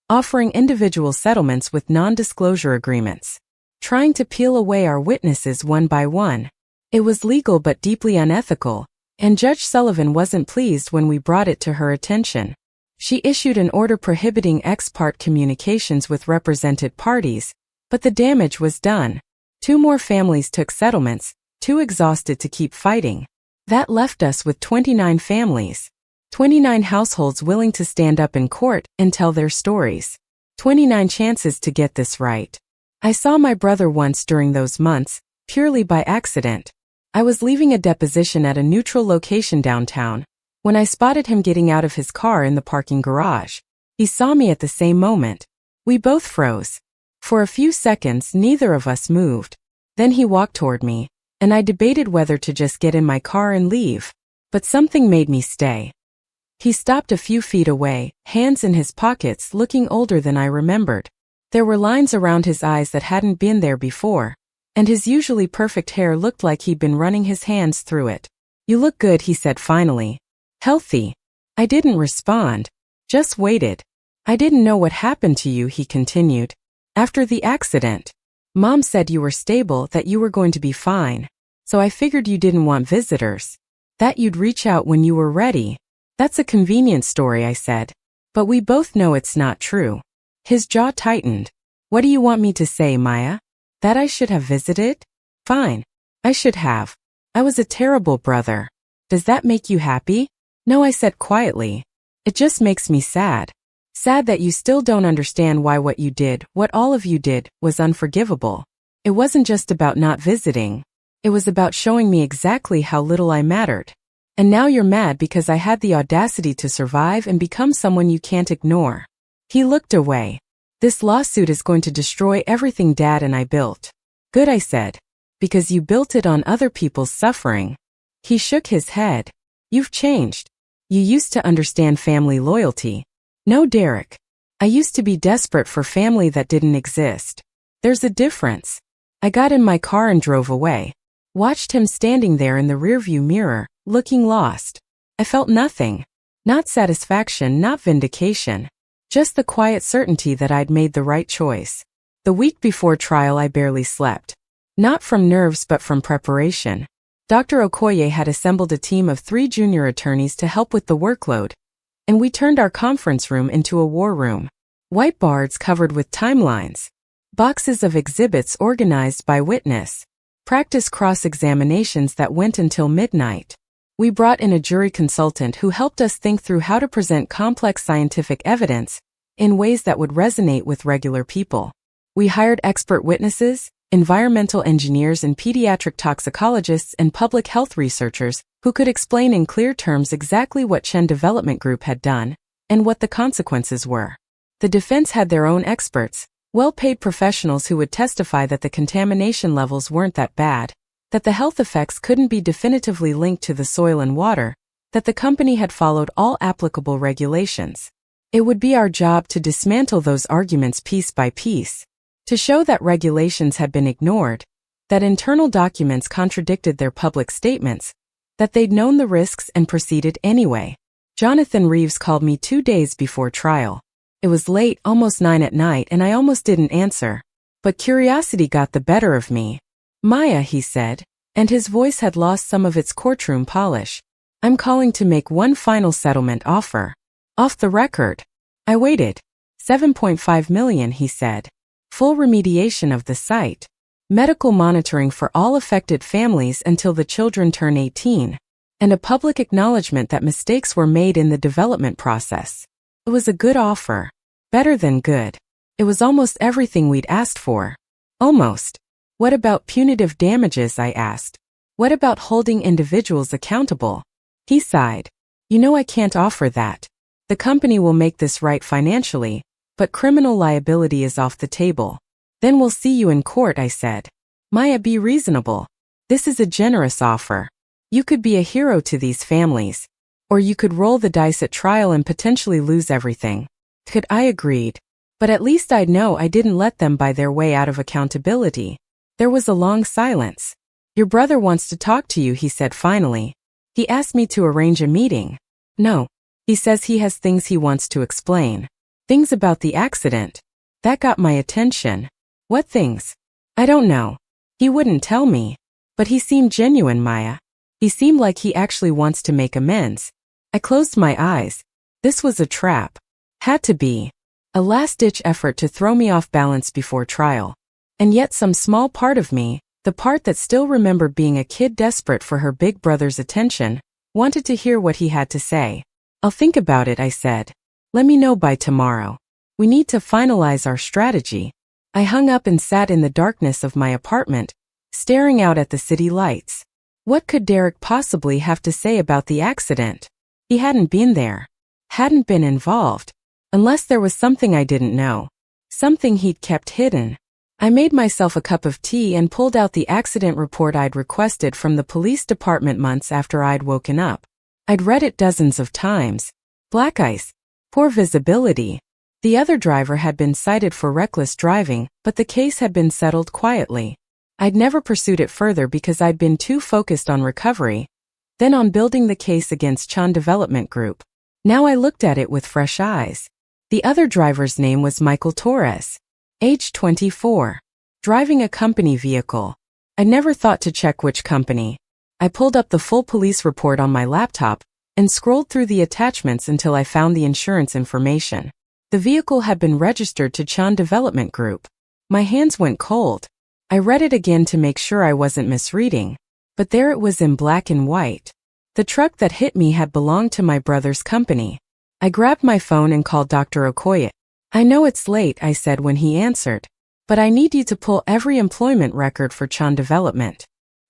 S1: offering individual settlements with non-disclosure agreements, trying to peel away our witnesses one by one. It was legal but deeply unethical, and Judge Sullivan wasn't pleased when we brought it to her attention. She issued an order prohibiting ex parte communications with represented parties, but the damage was done. 2 more families took settlements, too exhausted to keep fighting. That left us with 29 families. 29 households willing to stand up in court and tell their stories. 29 chances to get this right. I saw my brother once during those months, purely by accident. I was leaving a deposition at a neutral location downtown, when I spotted him getting out of his car in the parking garage. He saw me at the same moment. We both froze. For a few seconds, neither of us moved. Then he walked toward me, and I debated whether to just get in my car and leave. But something made me stay. He stopped a few feet away, hands in his pockets, looking older than I remembered. There were lines around his eyes that hadn't been there before, and his usually perfect hair looked like he'd been running his hands through it. "You look good," he said finally. "Healthy." I didn't respond, just waited. "I didn't know what happened to you," he continued. "After the accident. Mom said you were stable, that you were going to be fine. So I figured you didn't want visitors. That you'd reach out when you were ready." "That's a convenient story," I said. "But we both know it's not true." His jaw tightened. "What do you want me to say, Maya? That I should have visited? Fine. I should have. I was a terrible brother. Does that make you happy?" "No," I said quietly. "It just makes me sad. Sad that you still don't understand why what you did, what all of you did, was unforgivable. It wasn't just about not visiting. It was about showing me exactly how little I mattered. And now you're mad because I had the audacity to survive and become someone you can't ignore." He looked away. "This lawsuit is going to destroy everything Dad and I built." "Good," I said. "Because you built it on other people's suffering." He shook his head. "You've changed. You used to understand family loyalty." "No, Derek. I used to be desperate for family that didn't exist. There's a difference." I got in my car and drove away. Watched him standing there in the rearview mirror, looking lost. I felt nothing. Not satisfaction, not vindication. Just the quiet certainty that I'd made the right choice. The week before trial I barely slept. Not from nerves but from preparation. Dr. Okoye had assembled a team of 3 junior attorneys to help with the workload, and we turned our conference room into a war room. Whiteboards covered with timelines. Boxes of exhibits organized by witness. Practice cross-examinations that went until midnight. We brought in a jury consultant who helped us think through how to present complex scientific evidence in ways that would resonate with regular people. We hired expert witnesses, environmental engineers and pediatric toxicologists and public health researchers who could explain in clear terms exactly what Chen Development Group had done and what the consequences were. The defense had their own experts, well-paid professionals who would testify that the contamination levels weren't that bad, that the health effects couldn't be definitively linked to the soil and water, that the company had followed all applicable regulations. It would be our job to dismantle those arguments piece by piece, to show that regulations had been ignored, that internal documents contradicted their public statements, that they'd known the risks and proceeded anyway. Jonathan Reeves called me 2 days before trial. It was late, almost 9 at night, and I almost didn't answer. But curiosity got the better of me. "Maya," he said, and his voice had lost some of its courtroom polish. "I'm calling to make one final settlement offer. Off the record." I waited. $7.5 million, he said. Full remediation of the site. Medical monitoring for all affected families until the children turn 18. And a public acknowledgement that mistakes were made in the development process. It was a good offer. Better than good. It was almost everything we'd asked for. Almost. "What about punitive damages?" I asked. "What about holding individuals accountable?" He sighed. You know I can't offer that. The company will make this right financially, but criminal liability is off the table. Then we'll see you in court, I said. Maya, be reasonable. This is a generous offer. You could be a hero to these families. Or you could roll the dice at trial and potentially lose everything. I agreed. But at least I'd know I didn't let them buy their way out of accountability. There was a long silence. Your brother wants to talk to you, he said finally. He asked me to arrange a meeting. No. He says he has things he wants to explain. Things about the accident. That got my attention. What things? I don't know. He wouldn't tell me. But he seemed genuine, Maya. He seemed like he actually wants to make amends. I closed my eyes. This was a trap. Had to be. A last-ditch effort to throw me off balance before trial. And yet some small part of me, the part that still remembered being a kid desperate for her big brother's attention, wanted to hear what he had to say. I'll think about it, I said. Let me know by tomorrow. We need to finalize our strategy. I hung up and sat in the darkness of my apartment, staring out at the city lights. What could Derek possibly have to say about the accident? He hadn't been there. Hadn't been involved. Unless there was something I didn't know. Something he'd kept hidden. I made myself a cup of tea and pulled out the accident report I'd requested from the police department months after I'd woken up. I'd read it dozens of times. Black ice. Poor visibility. The other driver had been cited for reckless driving, but the case had been settled quietly. I'd never pursued it further because I'd been too focused on recovery, then on building the case against Chan Development Group. Now I looked at it with fresh eyes. The other driver's name was Michael Torres. Age 24. Driving a company vehicle. I never thought to check which company. I pulled up the full police report on my laptop and scrolled through the attachments until I found the insurance information. The vehicle had been registered to Chan Development Group. My hands went cold. I read it again to make sure I wasn't misreading, but there it was in black and white. The truck that hit me had belonged to my brother's company. I grabbed my phone and called Dr. Okoye. I know it's late, I said when he answered, but I need you to pull every employment record for Chan Development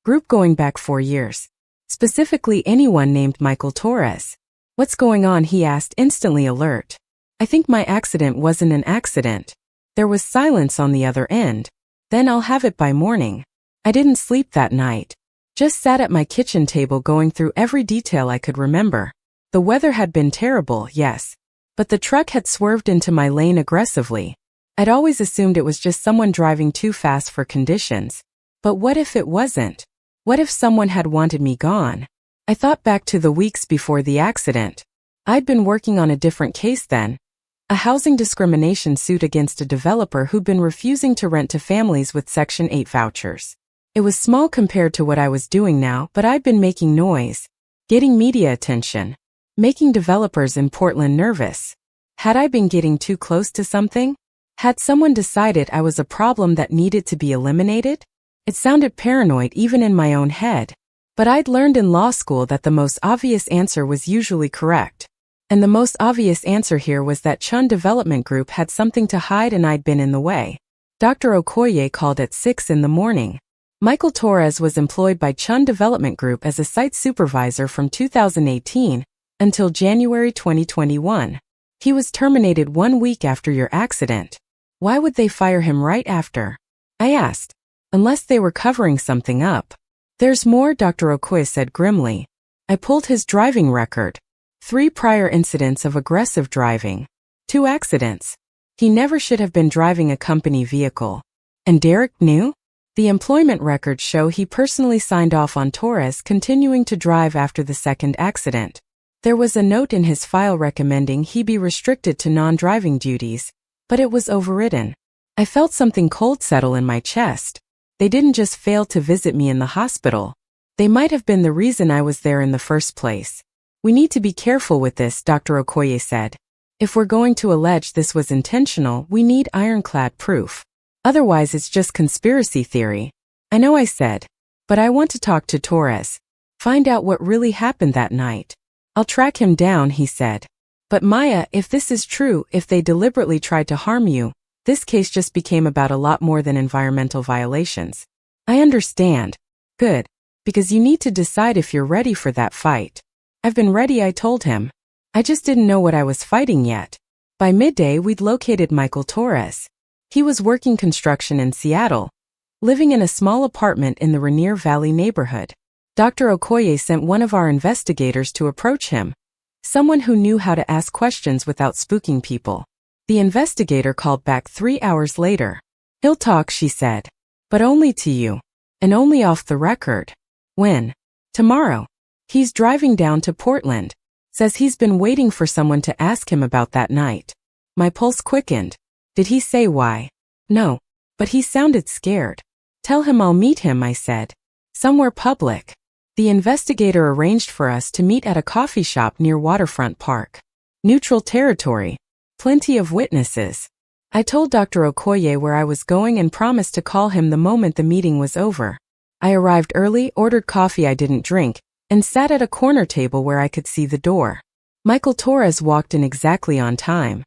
S1: Group going back 4 years. Specifically anyone named Michael Torres. What's going on? He asked, instantly alert. I think my accident wasn't an accident. There was silence on the other end. Then I'll have it by morning. I didn't sleep that night. Just sat at my kitchen table going through every detail I could remember. The weather had been terrible, yes. But the truck had swerved into my lane aggressively. I'd always assumed it was just someone driving too fast for conditions. But what if it wasn't? What if someone had wanted me gone? I thought back to the weeks before the accident. I'd been working on a different case then. A housing discrimination suit against a developer who'd been refusing to rent to families with Section 8 vouchers. It was small compared to what I was doing now, but I'd been making noise, getting media attention, making developers in Portland nervous. Had I been getting too close to something? Had someone decided I was a problem that needed to be eliminated? It sounded paranoid even in my own head. But I'd learned in law school that the most obvious answer was usually correct. And the most obvious answer here was that Chan Development Group had something to hide and I'd been in the way. Dr. Okoye called at 6 in the morning. Michael Torres was employed by Chan Development Group as a site supervisor from 2018 until January 2021. He was terminated 1 week after your accident. Why would they fire him right after? I asked. Unless they were covering something up. There's more, Dr. Okoye said grimly. I pulled his driving record. 3 prior incidents of aggressive driving. 2 accidents. He never should have been driving a company vehicle. And Derek knew? The employment records show he personally signed off on Torres continuing to drive after the second accident. There was a note in his file recommending he be restricted to non-driving duties, but it was overridden. I felt something cold settle in my chest. They didn't just fail to visit me in the hospital. They might have been the reason I was there in the first place. We need to be careful with this, Dr. Okoye said. If we're going to allege this was intentional, we need ironclad proof. Otherwise it's just conspiracy theory. I know, I said. But I want to talk to Torres. Find out what really happened that night. I'll track him down, he said. But Maya, if this is true, if they deliberately tried to harm you, this case just became about a lot more than environmental violations. I understand. Good. Because you need to decide if you're ready for that fight. I've been ready, I told him. I just didn't know what I was fighting yet. By midday, we'd located Michael Torres. He was working construction in Seattle, living in a small apartment in the Rainier Valley neighborhood. Dr. Okoye sent one of our investigators to approach him, someone who knew how to ask questions without spooking people. The investigator called back 3 hours later. He'll talk, she said. But only to you. And only off the record. When? Tomorrow. He's driving down to Portland. Says he's been waiting for someone to ask him about that night. My pulse quickened. Did he say why? No. But he sounded scared. Tell him I'll meet him, I said. Somewhere public. The investigator arranged for us to meet at a coffee shop near Waterfront Park. Neutral territory. Plenty of witnesses. I told Dr. Okoye where I was going and promised to call him the moment the meeting was over. I arrived early, ordered coffee I didn't drink, and sat at a corner table where I could see the door. Michael Torres walked in exactly on time.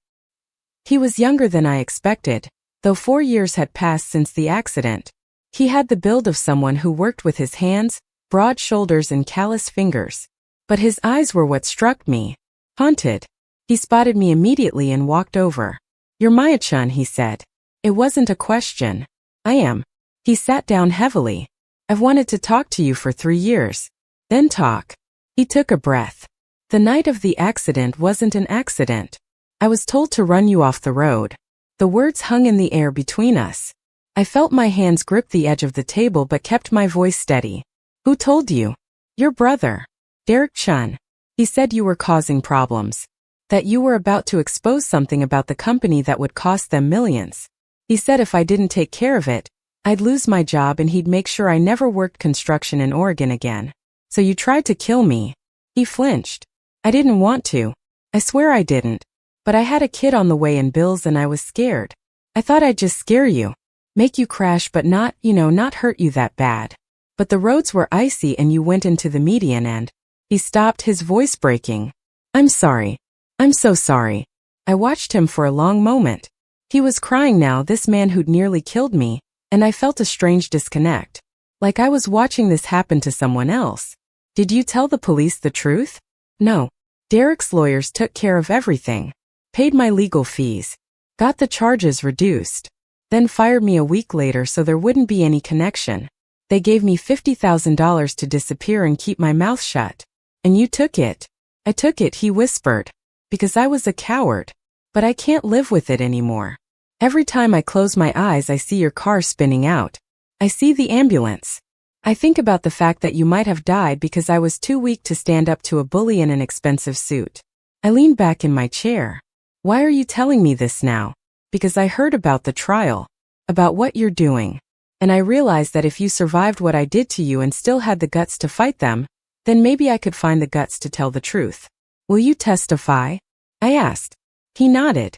S1: He was younger than I expected, though 4 years had passed since the accident. He had the build of someone who worked with his hands, broad shoulders and callous fingers. But his eyes were what struck me. Haunted. He spotted me immediately and walked over. You're Maya-chan, he said. It wasn't a question. I am. He sat down heavily. I've wanted to talk to you for 3 years. Then talk. He took a breath. The night of the accident wasn't an accident. I was told to run you off the road. The words hung in the air between us. I felt my hands grip the edge of the table but kept my voice steady. Who told you? Your brother. Derek-chan. He said you were causing problems. That you were about to expose something about the company that would cost them millions. He said if I didn't take care of it, I'd lose my job and he'd make sure I never worked construction in Oregon again. So you tried to kill me. He flinched. I didn't want to. I swear I didn't. But I had a kid on the way and bills and I was scared. I thought I'd just scare you. Make you crash but not, not hurt you that bad. But the roads were icy and you went into the median and... He stopped, his voice breaking. I'm sorry. I'm so sorry. I watched him for a long moment. He was crying now, this man who'd nearly killed me, and I felt a strange disconnect. Like I was watching this happen to someone else. Did you tell the police the truth? No. Derek's lawyers took care of everything. Paid my legal fees. Got the charges reduced. Then fired me a week later so there wouldn't be any connection. They gave me $50,000 to disappear and keep my mouth shut. And you took it. I took it, he whispered. Because I was a coward. But I can't live with it anymore. Every time I close my eyes I see your car spinning out. I see the ambulance. I think about the fact that you might have died because I was too weak to stand up to a bully in an expensive suit. I lean back in my chair. Why are you telling me this now? Because I heard about the trial. About what you're doing. And I realized that if you survived what I did to you and still had the guts to fight them, then maybe I could find the guts to tell the truth. Will you testify? I asked. He nodded.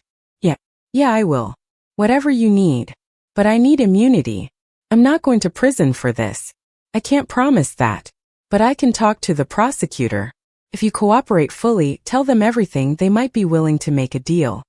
S1: Yeah, I will. Whatever you need. But I need immunity. I'm not going to prison for this. I can't promise that. But I can talk to the prosecutor. If you cooperate fully, tell them everything, they might be willing to make a deal.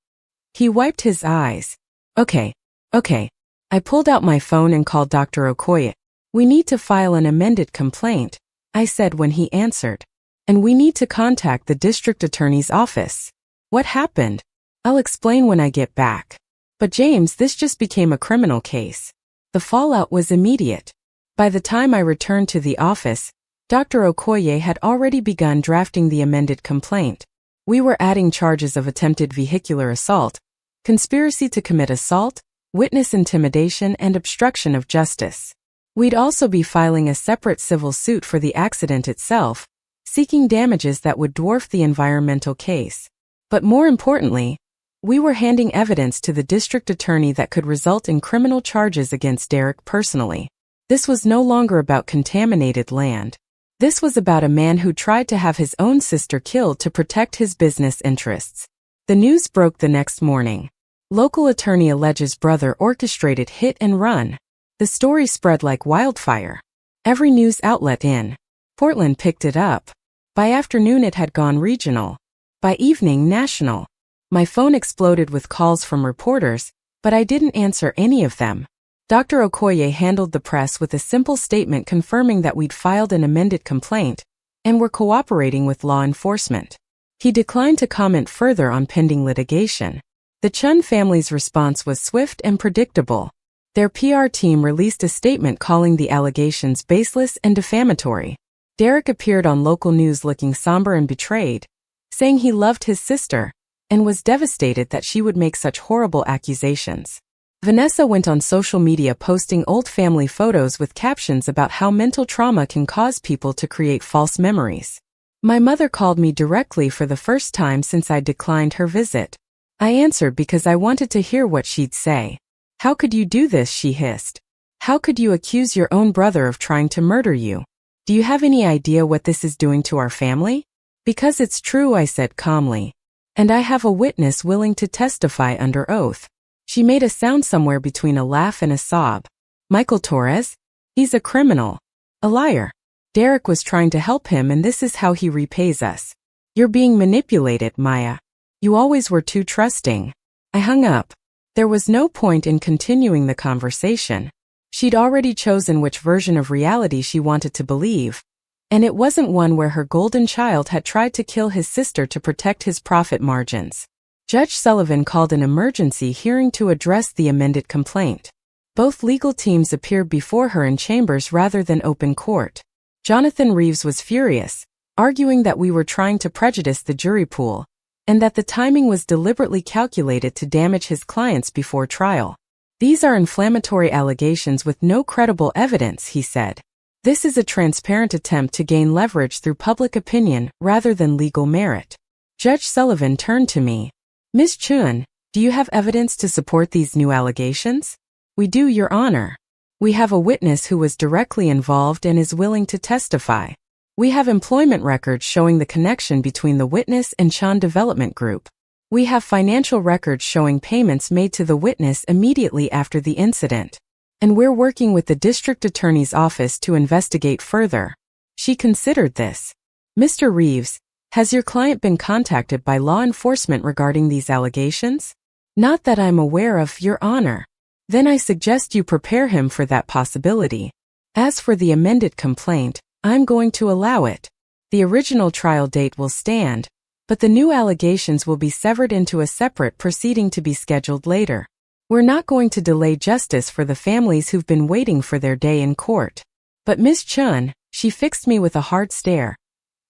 S1: He wiped his eyes. Okay. I pulled out my phone and called Dr. Okoye. We need to file an amended complaint, I said when he answered. And we need to contact the district attorney's office. What happened? I'll explain when I get back. But James, this just became a criminal case. The fallout was immediate. By the time I returned to the office, Dr. Okoye had already begun drafting the amended complaint. We were adding charges of attempted vehicular assault, conspiracy to commit assault, witness intimidation, and obstruction of justice. We'd also be filing a separate civil suit for the accident itself, seeking damages that would dwarf the environmental case. But more importantly, we were handing evidence to the district attorney that could result in criminal charges against Derek personally. This was no longer about contaminated land. This was about a man who tried to have his own sister killed to protect his business interests. The news broke the next morning. Local attorney alleges brother orchestrated hit and run. The story spread like wildfire. Every news outlet in Portland picked it up. By afternoon it had gone regional. By evening, national. My phone exploded with calls from reporters, but I didn't answer any of them. Dr. Okoye handled the press with a simple statement confirming that we'd filed an amended complaint, and were cooperating with law enforcement. He declined to comment further on pending litigation. The Chun family's response was swift and predictable. Their PR team released a statement calling the allegations baseless and defamatory. Derek appeared on local news looking somber and betrayed, saying he loved his sister and was devastated that she would make such horrible accusations. Vanessa went on social media posting old family photos with captions about how mental trauma can cause people to create false memories. My mother called me directly for the first time since I declined her visit. I answered because I wanted to hear what she'd say. How could you do this, she hissed. How could you accuse your own brother of trying to murder you? Do you have any idea what this is doing to our family? Because it's true, I said calmly. And I have a witness willing to testify under oath. She made a sound somewhere between a laugh and a sob. Michael Torres? He's a criminal. A liar. Derek was trying to help him, and this is how he repays us. You're being manipulated, Maya. You always were too trusting. I hung up. There was no point in continuing the conversation. She'd already chosen which version of reality she wanted to believe, and it wasn't one where her golden child had tried to kill his sister to protect his profit margins. Judge Sullivan called an emergency hearing to address the amended complaint. Both legal teams appeared before her in chambers rather than open court. Jonathan Reeves was furious, arguing that we were trying to prejudice the jury pool, and that the timing was deliberately calculated to damage his clients before trial. These are inflammatory allegations with no credible evidence, he said. This is a transparent attempt to gain leverage through public opinion rather than legal merit. Judge Sullivan turned to me. Ms. Chun, do you have evidence to support these new allegations? We do, Your Honor. We have a witness who was directly involved and is willing to testify. We have employment records showing the connection between the witness and Chun Development Group. We have financial records showing payments made to the witness immediately after the incident. And we're working with the district attorney's office to investigate further. She considered this. Mr. Reeves, has your client been contacted by law enforcement regarding these allegations? Not that I'm aware of, Your Honor. Then I suggest you prepare him for that possibility. As for the amended complaint, I'm going to allow it. The original trial date will stand, but the new allegations will be severed into a separate proceeding to be scheduled later. We're not going to delay justice for the families who've been waiting for their day in court. But Ms. Chun, she fixed me with a hard stare.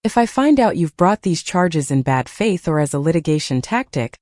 S1: If I find out you've brought these charges in bad faith or as a litigation tactic,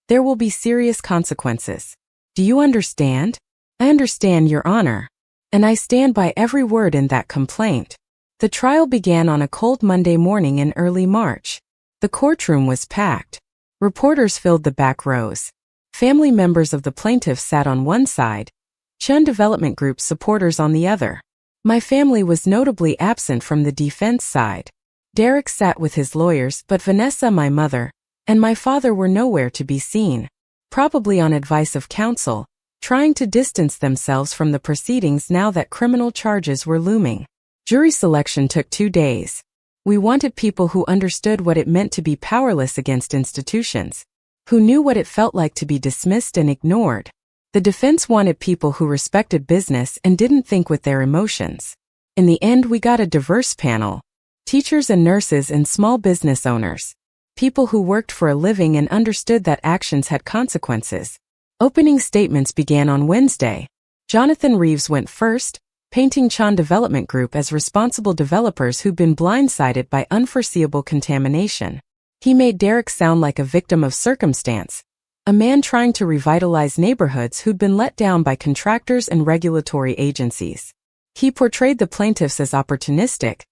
S1: there will be serious consequences. Do you understand? I understand, Your Honor. And I stand by every word in that complaint. The trial began on a cold Monday morning in early March. The courtroom was packed. Reporters filled the back rows. Family members of the plaintiffs sat on one side, Chun Development Group supporters on the other. My family was notably absent from the defense side. Derek sat with his lawyers, but Vanessa, my mother, and my father were nowhere to be seen, probably on advice of counsel, trying to distance themselves from the proceedings now that criminal charges were looming. Jury selection took 2 days. We wanted people who understood what it meant to be powerless against institutions, who knew what it felt like to be dismissed and ignored. The defense wanted people who respected business and didn't think with their emotions. In the end, we got a diverse panel. Teachers and nurses and small business owners. People who worked for a living and understood that actions had consequences. Opening statements began on Wednesday. Jonathan Reeves went first, painting Chun Development Group as responsible developers who'd been blindsided by unforeseeable contamination. He made Derek sound like a victim of circumstance, a man trying to revitalize neighborhoods who'd been let down by contractors and regulatory agencies. He portrayed the plaintiffs as opportunistic,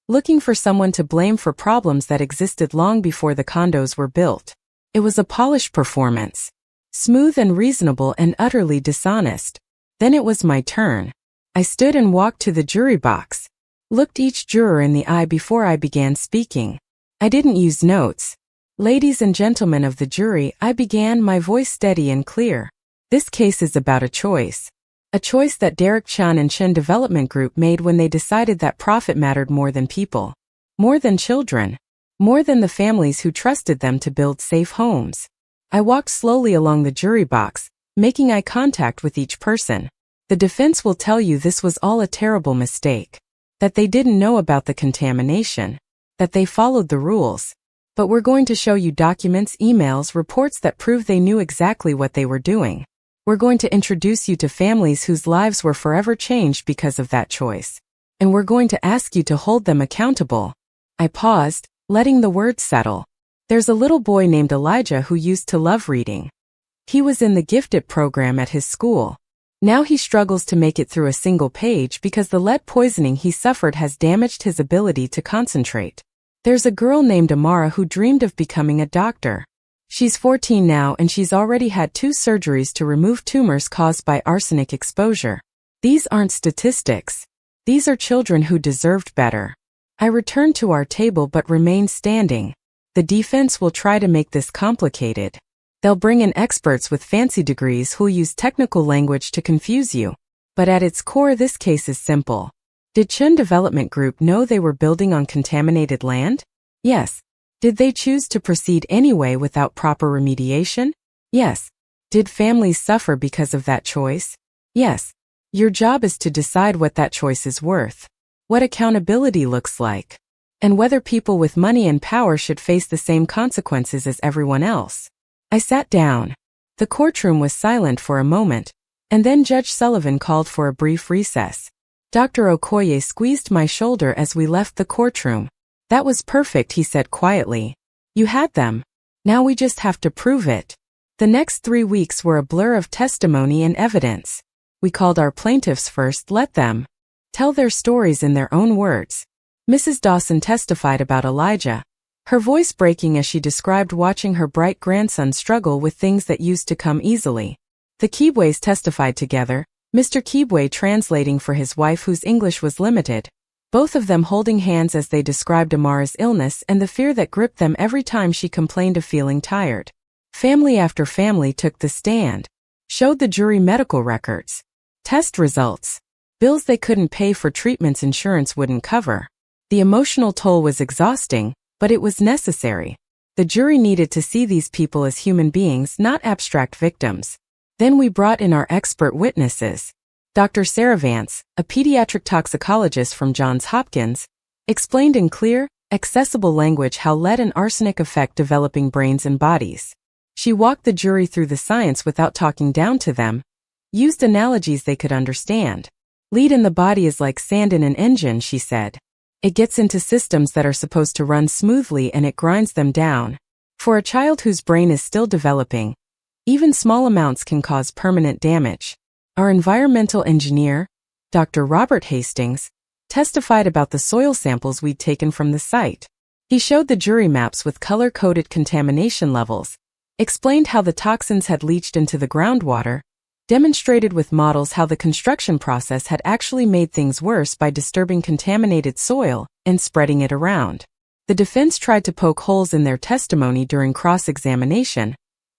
S1: looking for someone to blame for problems that existed long before the condos were built. It was a polished performance, smooth and reasonable and utterly dishonest. Then it was my turn. I stood and walked to the jury box, looked each juror in the eye before I began speaking. I didn't use notes. Ladies and gentlemen of the jury, I began, my voice steady and clear. This case is about a choice. A choice that Derek Chun and Chun Development Group made when they decided that profit mattered more than people, more than children, more than the families who trusted them to build safe homes. I walked slowly along the jury box, making eye contact with each person. The defense will tell you this was all a terrible mistake, that they didn't know about the contamination, that they followed the rules. But we're going to show you documents, emails, reports that prove they knew exactly what they were doing. We're going to introduce you to families whose lives were forever changed because of that choice. And we're going to ask you to hold them accountable. I paused, letting the words settle. There's a little boy named Elijah who used to love reading. He was in the gifted program at his school. Now he struggles to make it through a single page because the lead poisoning he suffered has damaged his ability to concentrate. There's a girl named Amara who dreamed of becoming a doctor. She's 14 now and she's already had 2 surgeries to remove tumors caused by arsenic exposure. These aren't statistics. These are children who deserved better. I returned to our table but remained standing. The defense will try to make this complicated. They'll bring in experts with fancy degrees who'll use technical language to confuse you. But at its core, this case is simple. Did Chun Development Group know they were building on contaminated land? Yes. Did they choose to proceed anyway without proper remediation? Yes. Did families suffer because of that choice? Yes. Your job is to decide what that choice is worth, what accountability looks like, and whether people with money and power should face the same consequences as everyone else. I sat down. The courtroom was silent for a moment, and then Judge Sullivan called for a brief recess. Dr. Okoye squeezed my shoulder as we left the courtroom. That was perfect, he said quietly. You had them. Now we just have to prove it. The next 3 weeks were a blur of testimony and evidence. We called our plaintiffs first, let them tell their stories in their own words. Mrs. Dawson testified about Elijah, her voice breaking as she described watching her bright grandson struggle with things that used to come easily. The Kibwe's testified together, Mr. Kibwe translating for his wife whose English was limited, both of them holding hands as they described Amara's illness and the fear that gripped them every time she complained of feeling tired. Family after family took the stand, showed the jury medical records, test results, bills they couldn't pay for treatments insurance wouldn't cover. The emotional toll was exhausting, but it was necessary. The jury needed to see these people as human beings, not abstract victims. Then we brought in our expert witnesses. Dr. Sarah Vance, a pediatric toxicologist from Johns Hopkins, explained in clear, accessible language how lead and arsenic affect developing brains and bodies. She walked the jury through the science without talking down to them, used analogies they could understand. Lead in the body is like sand in an engine, she said. It gets into systems that are supposed to run smoothly and it grinds them down. For a child whose brain is still developing, even small amounts can cause permanent damage. Our environmental engineer, Dr. Robert Hastings, testified about the soil samples we'd taken from the site. He showed the jury maps with color-coded contamination levels, explained how the toxins had leached into the groundwater, demonstrated with models how the construction process had actually made things worse by disturbing contaminated soil and spreading it around. The defense tried to poke holes in their testimony during cross-examination,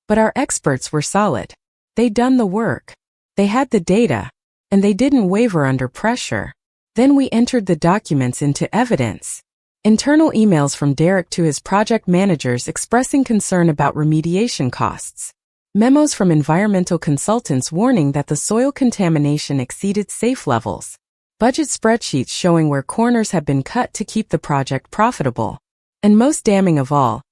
S1: but our experts were solid. They'd done the work. They had the data, and they didn't waver under pressure. Then we entered the documents into evidence. Internal emails from Derek to his project managers expressing concern about remediation costs. Memos from environmental consultants warning that the soil contamination exceeded safe levels. Budget spreadsheets showing where corners had been cut to keep the project profitable. And most damning of all,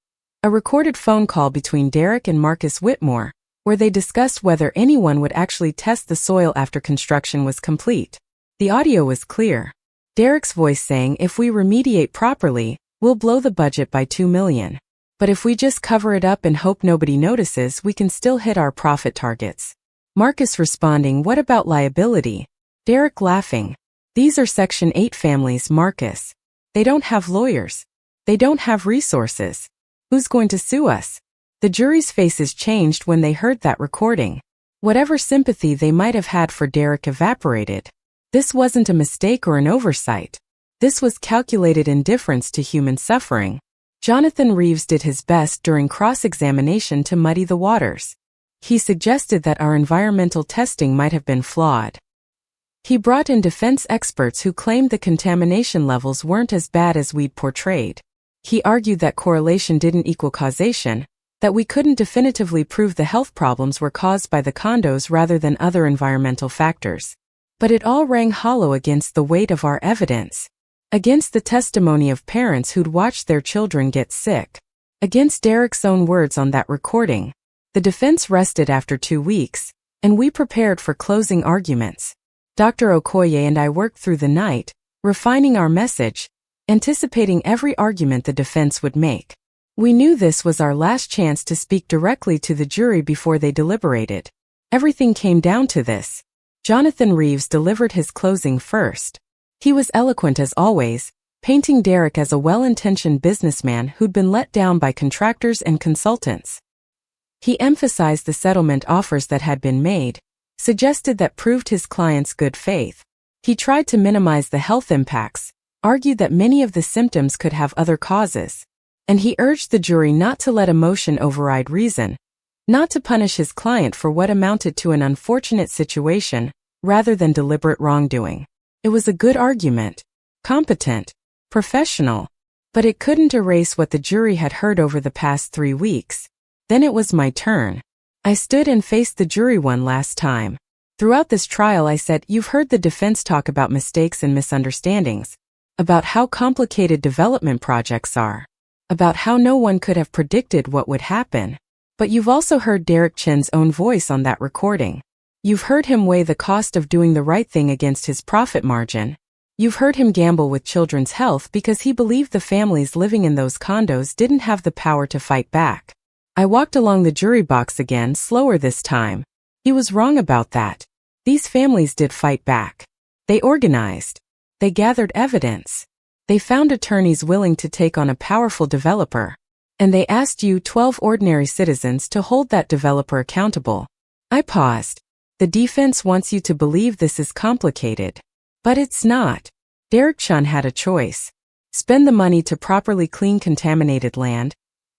S1: a recorded phone call between Derek and Marcus Whitmore, where they discussed whether anyone would actually test the soil after construction was complete. The audio was clear. Derek's voice saying, if we remediate properly, we'll blow the budget by $2 million. But if we just cover it up and hope nobody notices, we can still hit our profit targets. Marcus responding, what about liability? Derek laughing. These are Section 8 families, Marcus. They don't have lawyers. They don't have resources. Who's going to sue us? The jury's faces changed when they heard that recording. Whatever sympathy they might have had for Derek evaporated. This wasn't a mistake or an oversight. This was calculated indifference to human suffering. Jonathan Reeves did his best during cross-examination to muddy the waters. He suggested that our environmental testing might have been flawed. He brought in defense experts who claimed the contamination levels weren't as bad as we'd portrayed. He argued that correlation didn't equal causation, that we couldn't definitively prove the health problems were caused by the condos rather than other environmental factors. But it all rang hollow against the weight of our evidence. against the testimony of parents who'd watched their children get sick, against Derek's own words on that recording. The defense rested after 2 weeks, and we prepared for closing arguments. Dr. Okoye and I worked through the night, refining our message, anticipating every argument the defense would make. We knew this was our last chance to speak directly to the jury before they deliberated. Everything came down to this. Jonathan Reeves delivered his closing first. He was eloquent as always, painting Derek as a well-intentioned businessman who'd been let down by contractors and consultants. He emphasized the settlement offers that had been made, suggested that proved his client's good faith. He tried to minimize the health impacts, argued that many of the symptoms could have other causes. And he urged the jury not to let emotion override reason, not to punish his client for what amounted to an unfortunate situation, rather than deliberate wrongdoing. It was a good argument, competent, professional, but it couldn't erase what the jury had heard over the past 3 weeks. Then it was my turn. I stood and faced the jury one last time. Throughout this trial I said, "You've heard the defense talk about mistakes and misunderstandings, about how complicated development projects are, about how no one could have predicted what would happen. But you've also heard Derek Chen's own voice on that recording. You've heard him weigh the cost of doing the right thing against his profit margin. You've heard him gamble with children's health because he believed the families living in those condos didn't have the power to fight back." I walked along the jury box again, slower this time. He was wrong about that. These families did fight back. They organized. They gathered evidence. They found attorneys willing to take on a powerful developer. And they asked you, 12 ordinary citizens, to hold that developer accountable. I paused. The defense wants you to believe this is complicated. But it's not. Derek Chen had a choice. Spend the money to properly clean contaminated land,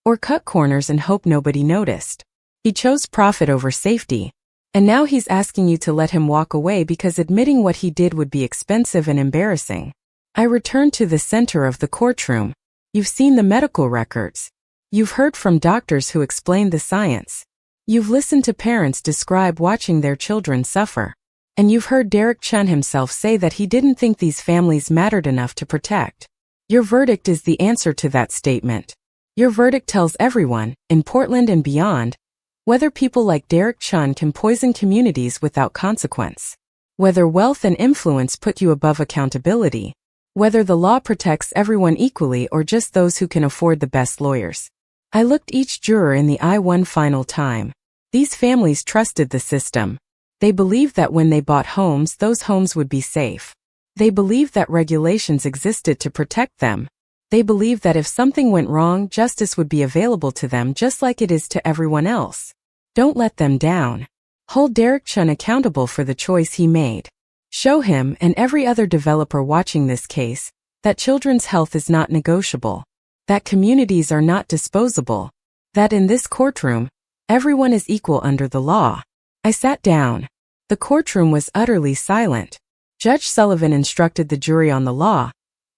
S1: or cut corners and hope nobody noticed. He chose profit over safety. And now he's asking you to let him walk away because admitting what he did would be expensive and embarrassing. I returned to the center of the courtroom. You've seen the medical records. You've heard from doctors who explained the science. You've listened to parents describe watching their children suffer. And you've heard Derek Chen himself say that he didn't think these families mattered enough to protect. Your verdict is the answer to that statement. Your verdict tells everyone, in Portland and beyond, whether people like Derek Chen can poison communities without consequence. Whether wealth and influence put you above accountability. Whether the law protects everyone equally or just those who can afford the best lawyers. I looked each juror in the eye one final time. These families trusted the system. They believed that when they bought homes, those homes would be safe. They believed that regulations existed to protect them. They believed that if something went wrong, justice would be available to them just like it is to everyone else. Don't let them down. Hold Derek Chen accountable for the choice he made. Show him and every other developer watching this case that children's health is not negotiable, that communities are not disposable, that in this courtroom, everyone is equal under the law. I sat down. The courtroom was utterly silent. Judge Sullivan instructed the jury on the law,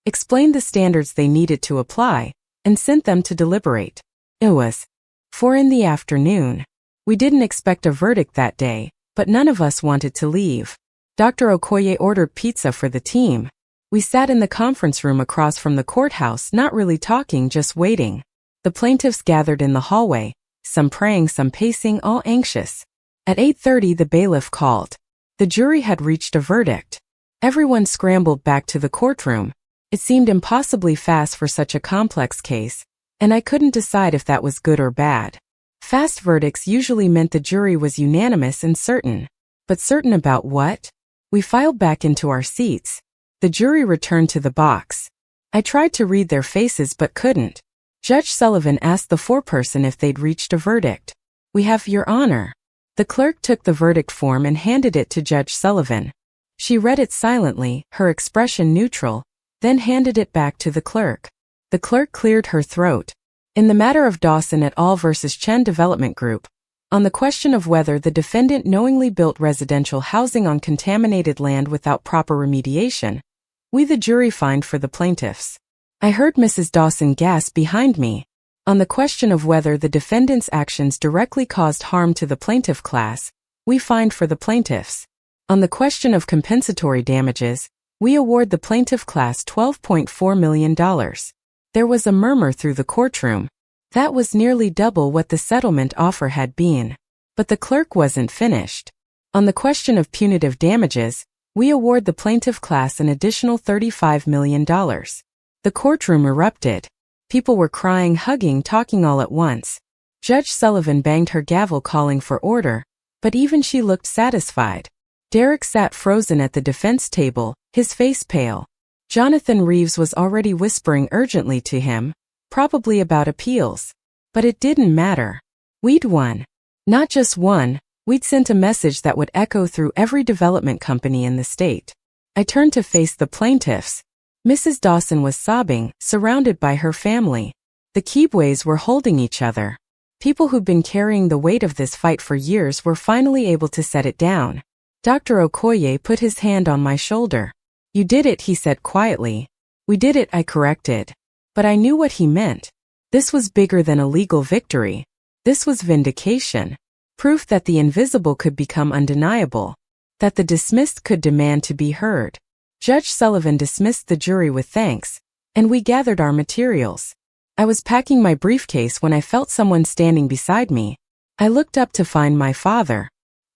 S1: explained the standards they needed to apply, and sent them to deliberate. It was 4 in the afternoon. We didn't expect a verdict that day, but none of us wanted to leave. Dr. Okoye ordered pizza for the team. We sat in the conference room across from the courthouse, not really talking, just waiting. The plaintiffs gathered in the hallway, some praying, some pacing, all anxious. At 8:30 the bailiff called. The jury had reached a verdict. Everyone scrambled back to the courtroom. It seemed impossibly fast for such a complex case, and I couldn't decide if that was good or bad. Fast verdicts usually meant the jury was unanimous and certain. But certain about what? We filed back into our seats. The jury returned to the box. I tried to read their faces but couldn't. Judge Sullivan asked the foreperson if they'd reached a verdict. "We have, Your Honor." The clerk took the verdict form and handed it to Judge Sullivan. She read it silently, her expression neutral, then handed it back to the clerk. The clerk cleared her throat. In the matter of Dawson et al. Versus Chen Development Group, on the question of whether the defendant knowingly built residential housing on contaminated land without proper remediation, we the jury find for the plaintiffs. I heard Mrs. Dawson gasp behind me. On the question of whether the defendant's actions directly caused harm to the plaintiff class, we find for the plaintiffs. On the question of compensatory damages, We award the plaintiff class $12.4 million. There was a murmur through the courtroom. That was nearly double what the settlement offer had been. But the clerk wasn't finished. On the question of punitive damages, we award the plaintiff class an additional $35 million. The courtroom erupted. People were crying, hugging, talking all at once. Judge Sullivan banged her gavel calling for order, but even she looked satisfied. Derek sat frozen at the defense table, his face pale. Jonathan Reeves was already whispering urgently to him, probably about appeals. But it didn't matter. We'd won. Not just won, we'd sent a message that would echo through every development company in the state. I turned to face the plaintiffs. Mrs. Dawson was sobbing, surrounded by her family. The Keebways were holding each other. People who'd been carrying the weight of this fight for years were finally able to set it down. Dr. Okoye put his hand on my shoulder. "You did it," he said quietly. "We did it," I corrected. But I knew what he meant. This was bigger than a legal victory. This was vindication. Proof that the invisible could become undeniable. That the dismissed could demand to be heard. Judge Sullivan dismissed the jury with thanks, and we gathered our materials. I was packing my briefcase when I felt someone standing beside me. I looked up to find my father.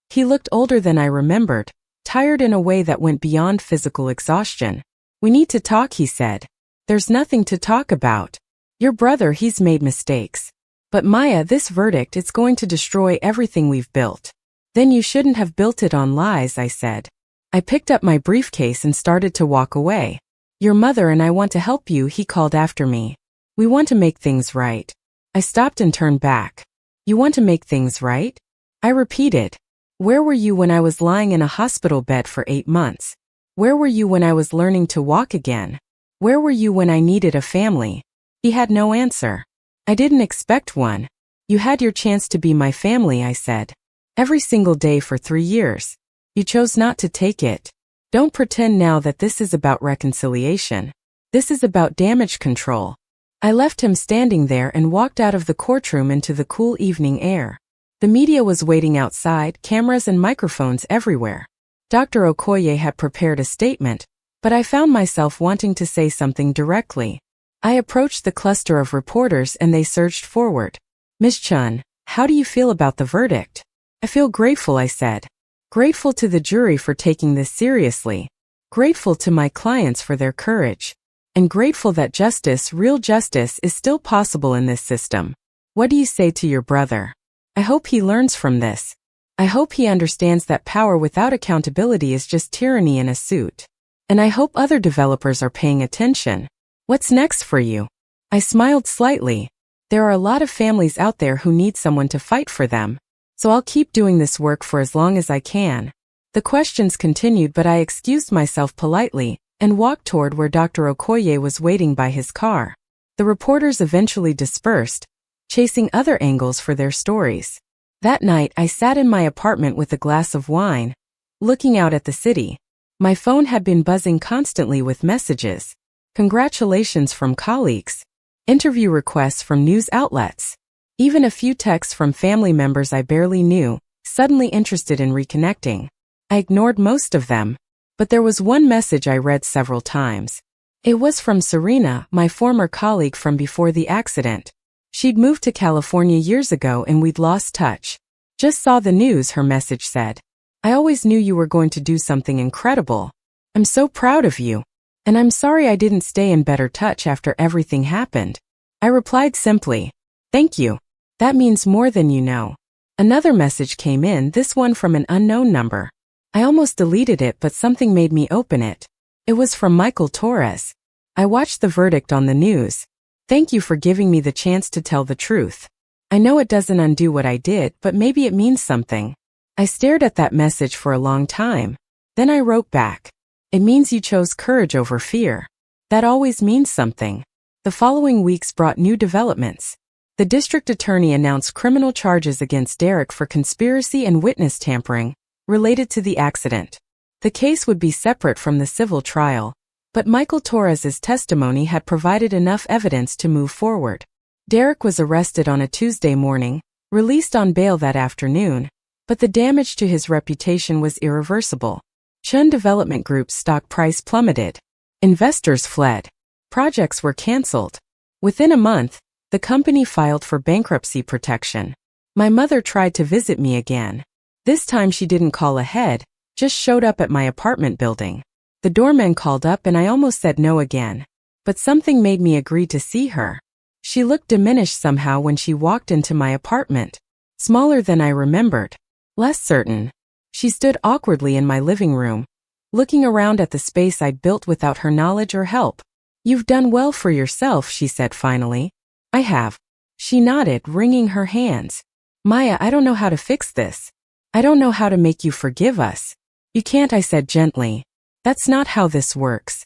S1: He looked older than I remembered, tired in a way that went beyond physical exhaustion. "We need to talk," he said. "There's nothing to talk about. Your brother, he's made mistakes. But Maya, this verdict, it's going to destroy everything we've built." "Then you shouldn't have built it on lies," I said. I picked up my briefcase and started to walk away. "Your mother and I want to help you," he called after me. "We want to make things right." I stopped and turned back. "You want to make things right?" I repeated. "Where were you when I was lying in a hospital bed for 8 months? Where were you when I was learning to walk again? Where were you when I needed a family?" He had no answer. I didn't expect one. "You had your chance to be my family," I said. "Every single day for 3 years. You chose not to take it. Don't pretend now that this is about reconciliation. This is about damage control." I left him standing there and walked out of the courtroom into the cool evening air. The media was waiting outside, cameras and microphones everywhere. Dr. Okoye had prepared a statement, but I found myself wanting to say something directly. I approached the cluster of reporters and they surged forward. "Ms. Chun, how do you feel about the verdict?" "I feel grateful," I said. Grateful to the jury for taking this seriously. Grateful to my clients for their courage. And grateful that justice, real justice, is still possible in this system. What do you say to your brother? I hope he learns from this. I hope he understands that power without accountability is just tyranny in a suit. And I hope other developers are paying attention. What's next for you? I smiled slightly. There are a lot of families out there who need someone to fight for them. So I'll keep doing this work for as long as I can. The questions continued, but I excused myself politely and walked toward where Dr. Okoye was waiting by his car. The reporters eventually dispersed, chasing other angles for their stories. That night, I sat in my apartment with a glass of wine, looking out at the city. My phone had been buzzing constantly with messages. Congratulations from colleagues. Interview requests from news outlets. Even a few texts from family members I barely knew, suddenly interested in reconnecting. I ignored most of them, but there was one message I read several times. It was from Serena, my former colleague from before the accident. She'd moved to California years ago and we'd lost touch. "Just saw the news," her message said. "I always knew you were going to do something incredible. I'm so proud of you. And I'm sorry I didn't stay in better touch after everything happened." I replied simply, "Thank you. That means more than you know." Another message came in, this one from an unknown number. I almost deleted it, but something made me open it. It was from Michael Torres. "I watched the verdict on the news. Thank you for giving me the chance to tell the truth. I know it doesn't undo what I did, but maybe it means something." I stared at that message for a long time. Then I wrote back, "It means you chose courage over fear. That always means something." The following weeks brought new developments. The district attorney announced criminal charges against Derek for conspiracy and witness tampering related to the accident. The case would be separate from the civil trial, but Michael Torres's testimony had provided enough evidence to move forward. Derek was arrested on a Tuesday morning, released on bail that afternoon, but the damage to his reputation was irreversible. Chun Development Group's stock price plummeted. Investors fled. Projects were canceled. Within a month, the company filed for bankruptcy protection. My mother tried to visit me again. This time she didn't call ahead, just showed up at my apartment building. The doorman called up and I almost said no again. But something made me agree to see her. She looked diminished somehow when she walked into my apartment. Smaller than I remembered. Less certain. She stood awkwardly in my living room, looking around at the space I'd built without her knowledge or help. "You've done well for yourself," she said finally. "I have." She nodded, wringing her hands. "Maya, I don't know how to fix this. I don't know how to make you forgive us." "You can't," I said gently. "That's not how this works.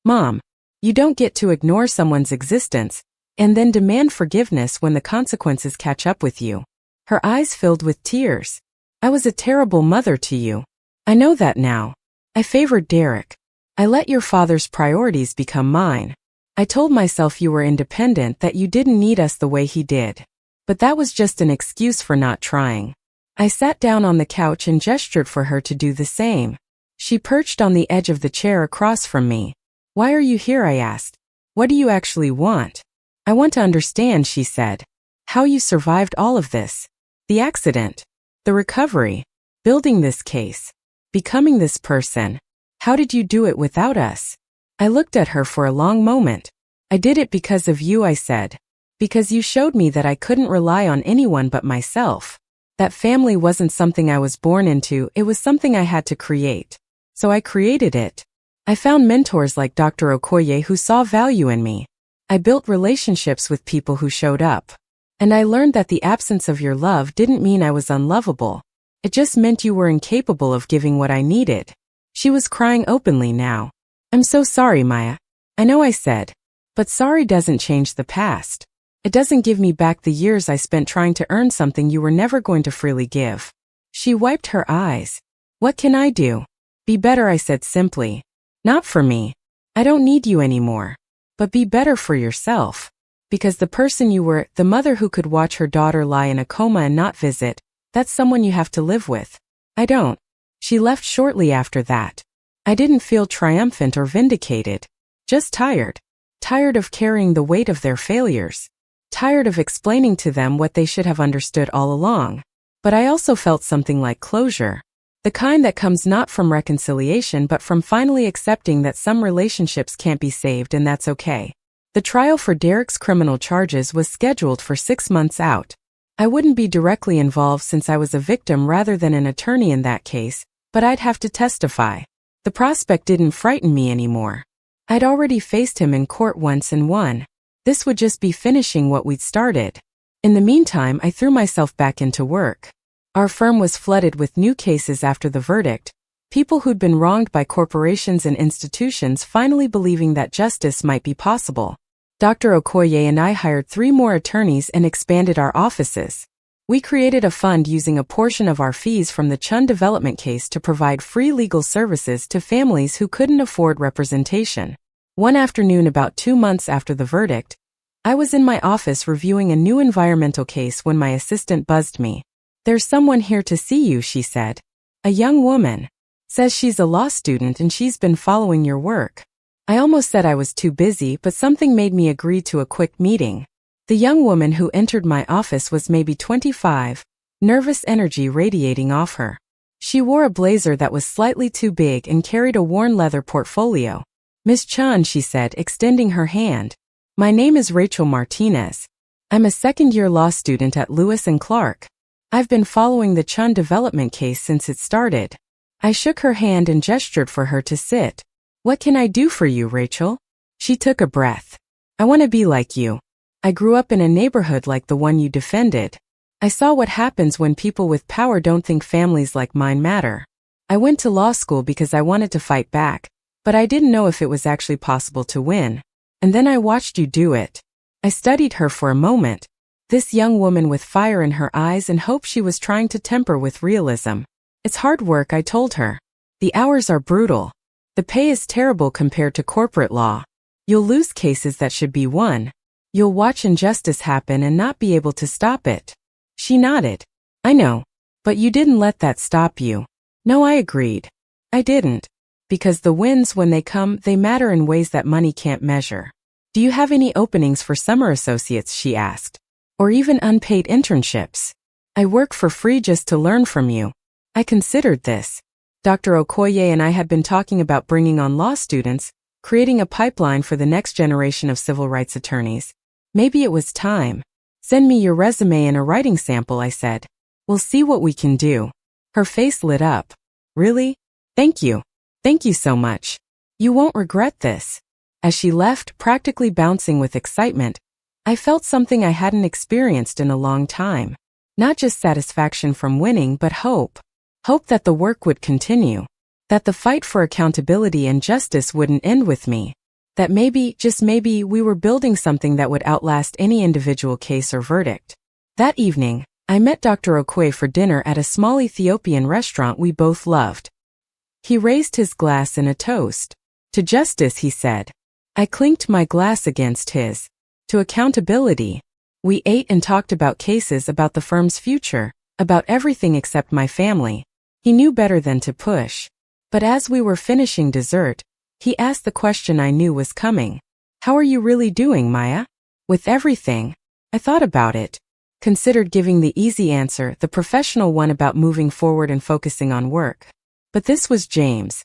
S1: Mom, you don't get to ignore someone's existence and then demand forgiveness when the consequences catch up with you." Her eyes filled with tears. "I was a terrible mother to you. I know that now. I favored Derek. I let your father's priorities become mine. I told myself you were independent, that you didn't need us the way he did. But that was just an excuse for not trying." I sat down on the couch and gestured for her to do the same. She perched on the edge of the chair across from me. "Why are you here?" I asked. "What do you actually want?" "I want to understand," she said. "How you survived all of this. The accident. The recovery. Building this case. Becoming this person. How did you do it without us?" I looked at her for a long moment. "I did it because of you," I said. "Because you showed me that I couldn't rely on anyone but myself. That family wasn't something I was born into, it was something I had to create. So I created it. I found mentors like Dr. Okoye who saw value in me. I built relationships with people who showed up. And I learned that the absence of your love didn't mean I was unlovable. It just meant you were incapable of giving what I needed." She was crying openly now. "I'm so sorry, Maya." "I know," I said. "But sorry doesn't change the past. It doesn't give me back the years I spent trying to earn something you were never going to freely give." She wiped her eyes. "What can I do?" "Be better," I said simply. "Not for me. I don't need you anymore. But be better for yourself. Because the person you were, the mother who could watch her daughter lie in a coma and not visit, that's someone you have to live with. I don't." She left shortly after that. I didn't feel triumphant or vindicated. Just tired. Tired of carrying the weight of their failures. Tired of explaining to them what they should have understood all along. But I also felt something like closure. The kind that comes not from reconciliation but from finally accepting that some relationships can't be saved and that's okay. The trial for Derek's criminal charges was scheduled for 6 months out. I wouldn't be directly involved since I was a victim rather than an attorney in that case, but I'd have to testify. The prospect didn't frighten me anymore. I'd already faced him in court once and won. This would just be finishing what we'd started. In the meantime, I threw myself back into work. Our firm was flooded with new cases after the verdict. People who'd been wronged by corporations and institutions finally believing that justice might be possible. Dr. Okoye and I hired 3 more attorneys and expanded our offices. We created a fund using a portion of our fees from the Chun development case to provide free legal services to families who couldn't afford representation. One afternoon about 2 months after the verdict, I was in my office reviewing a new environmental case when my assistant buzzed me. "There's someone here to see you," she said. "A young woman. Says she's a law student and she's been following your work." I almost said I was too busy, but something made me agree to a quick meeting. The young woman who entered my office was maybe 25, nervous energy radiating off her. She wore a blazer that was slightly too big and carried a worn leather portfolio. "Miss Chun," she said, extending her hand. "My name is Rachel Martinez. I'm a second-year law student at Lewis & Clark. I've been following the Chun development case since it started." I shook her hand and gestured for her to sit. "What can I do for you, Rachel?" She took a breath. "I want to be like you. I grew up in a neighborhood like the one you defended. I saw what happens when people with power don't think families like mine matter. I went to law school because I wanted to fight back, but I didn't know if it was actually possible to win. And then I watched you do it." I studied her for a moment. This young woman with fire in her eyes and hope she was trying to temper with realism. "It's hard work," I told her. "The hours are brutal. The pay is terrible compared to corporate law. You'll lose cases that should be won. You'll watch injustice happen and not be able to stop it." She nodded. "I know. But you didn't let that stop you." "No," I agreed. I didn't. Because the wins, when they come, they matter in ways that money can't measure. Do you have any openings for summer associates, she asked. Or even unpaid internships? I work for free just to learn from you. I considered this. Dr. Okoye and I had been talking about bringing on law students, creating a pipeline for the next generation of civil rights attorneys. Maybe it was time. Send me your resume and a writing sample, I said. We'll see what we can do. Her face lit up. Really? Thank you. Thank you so much. You won't regret this. As she left, practically bouncing with excitement, I felt something I hadn't experienced in a long time. Not just satisfaction from winning, but hope. Hope that the work would continue. That the fight for accountability and justice wouldn't end with me. That maybe, just maybe, we were building something that would outlast any individual case or verdict. That evening, I met Dr. Okoye for dinner at a small Ethiopian restaurant we both loved. He raised his glass in a toast. To justice, he said. I clinked my glass against his. To accountability. We ate and talked about cases, about the firm's future, about everything except my family. He knew better than to push. But as we were finishing dessert, he asked the question I knew was coming. How are you really doing, Maya? With everything? I thought about it. Considered giving the easy answer, the professional one about moving forward and focusing on work. But this was James.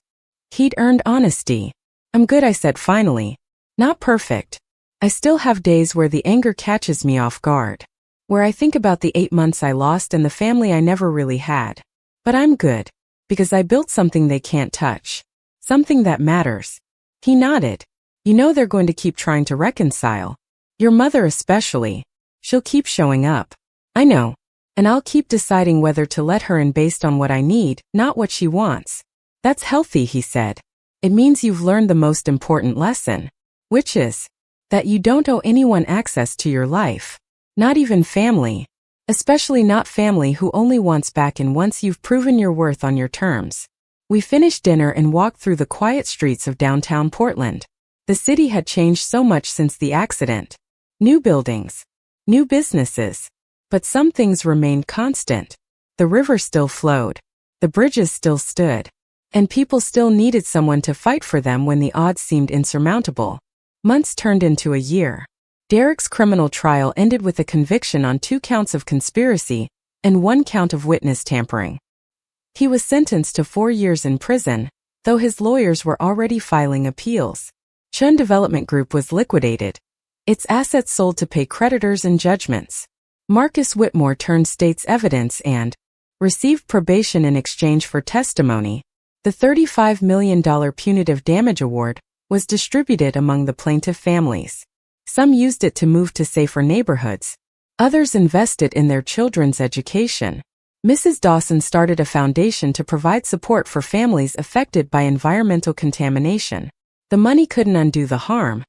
S1: He'd earned honesty. I'm good, I said finally. Not perfect. I still have days where the anger catches me off guard. Where I think about the 8 months I lost and the family I never really had. But I'm good. Because I built something they can't touch. Something that matters. He nodded. You know they're going to keep trying to reconcile. Your mother especially. She'll keep showing up. I know. And I'll keep deciding whether to let her in based on what I need, not what she wants. That's healthy, he said. It means you've learned the most important lesson. Which is that you don't owe anyone access to your life. Not even family. Especially not family who only wants back in once you've proven your worth on your terms. We finished dinner and walked through the quiet streets of downtown Portland. The city had changed so much since the accident. New buildings. New businesses. But some things remained constant. The river still flowed. The bridges still stood. And people still needed someone to fight for them when the odds seemed insurmountable. Months turned into a year. Derek's criminal trial ended with a conviction on 2 counts of conspiracy and 1 count of witness tampering. He was sentenced to 4 years in prison, though his lawyers were already filing appeals. Chun Development Group was liquidated. Its assets sold to pay creditors and judgments. Marcus Whitmore turned state's evidence and received probation in exchange for testimony. The $35 million punitive damage award was distributed among the plaintiff families. Some used it to move to safer neighborhoods. Others invested in their children's education. Mrs. Dawson started a foundation to provide support for families affected by environmental contamination. The money couldn't undo the harm,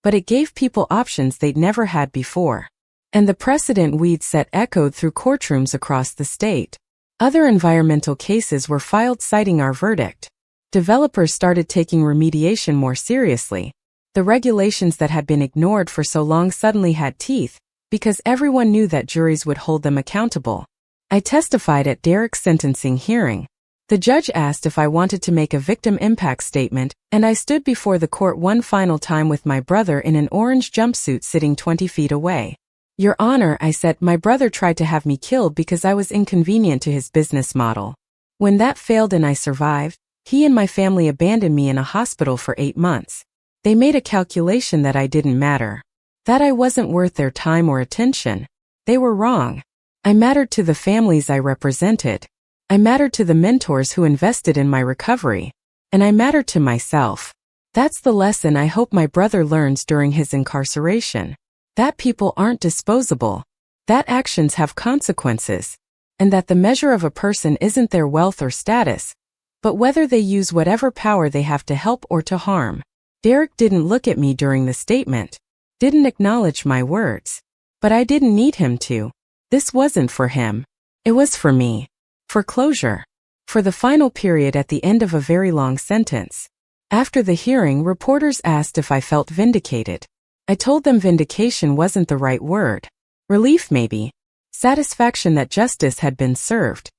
S1: but it gave people options they'd never had before. And the precedent we'd set echoed through courtrooms across the state. Other environmental cases were filed citing our verdict. Developers started taking remediation more seriously. The regulations that had been ignored for so long suddenly had teeth, because everyone knew that juries would hold them accountable. I testified at Derek's sentencing hearing. The judge asked if I wanted to make a victim impact statement, and I stood before the court one final time with my brother in an orange jumpsuit sitting 20 feet away. Your Honor, I said, my brother tried to have me killed because I was inconvenient to his business model. When that failed and I survived, he and my family abandoned me in a hospital for 8 months. They made a calculation that I didn't matter. That I wasn't worth their time or attention. They were wrong. I mattered to the families I represented. I mattered to the mentors who invested in my recovery. And I mattered to myself. That's the lesson I hope my brother learns during his incarceration. That people aren't disposable. That actions have consequences. And that the measure of a person isn't their wealth or status, but whether they use whatever power they have to help or to harm. Derek didn't look at me during the statement. Didn't acknowledge my words. But I didn't need him to. This wasn't for him. It was for me. For closure. For the final period at the end of a very long sentence. After the hearing, reporters asked if I felt vindicated. I told them vindication wasn't the right word. Relief maybe. Satisfaction that justice had been served.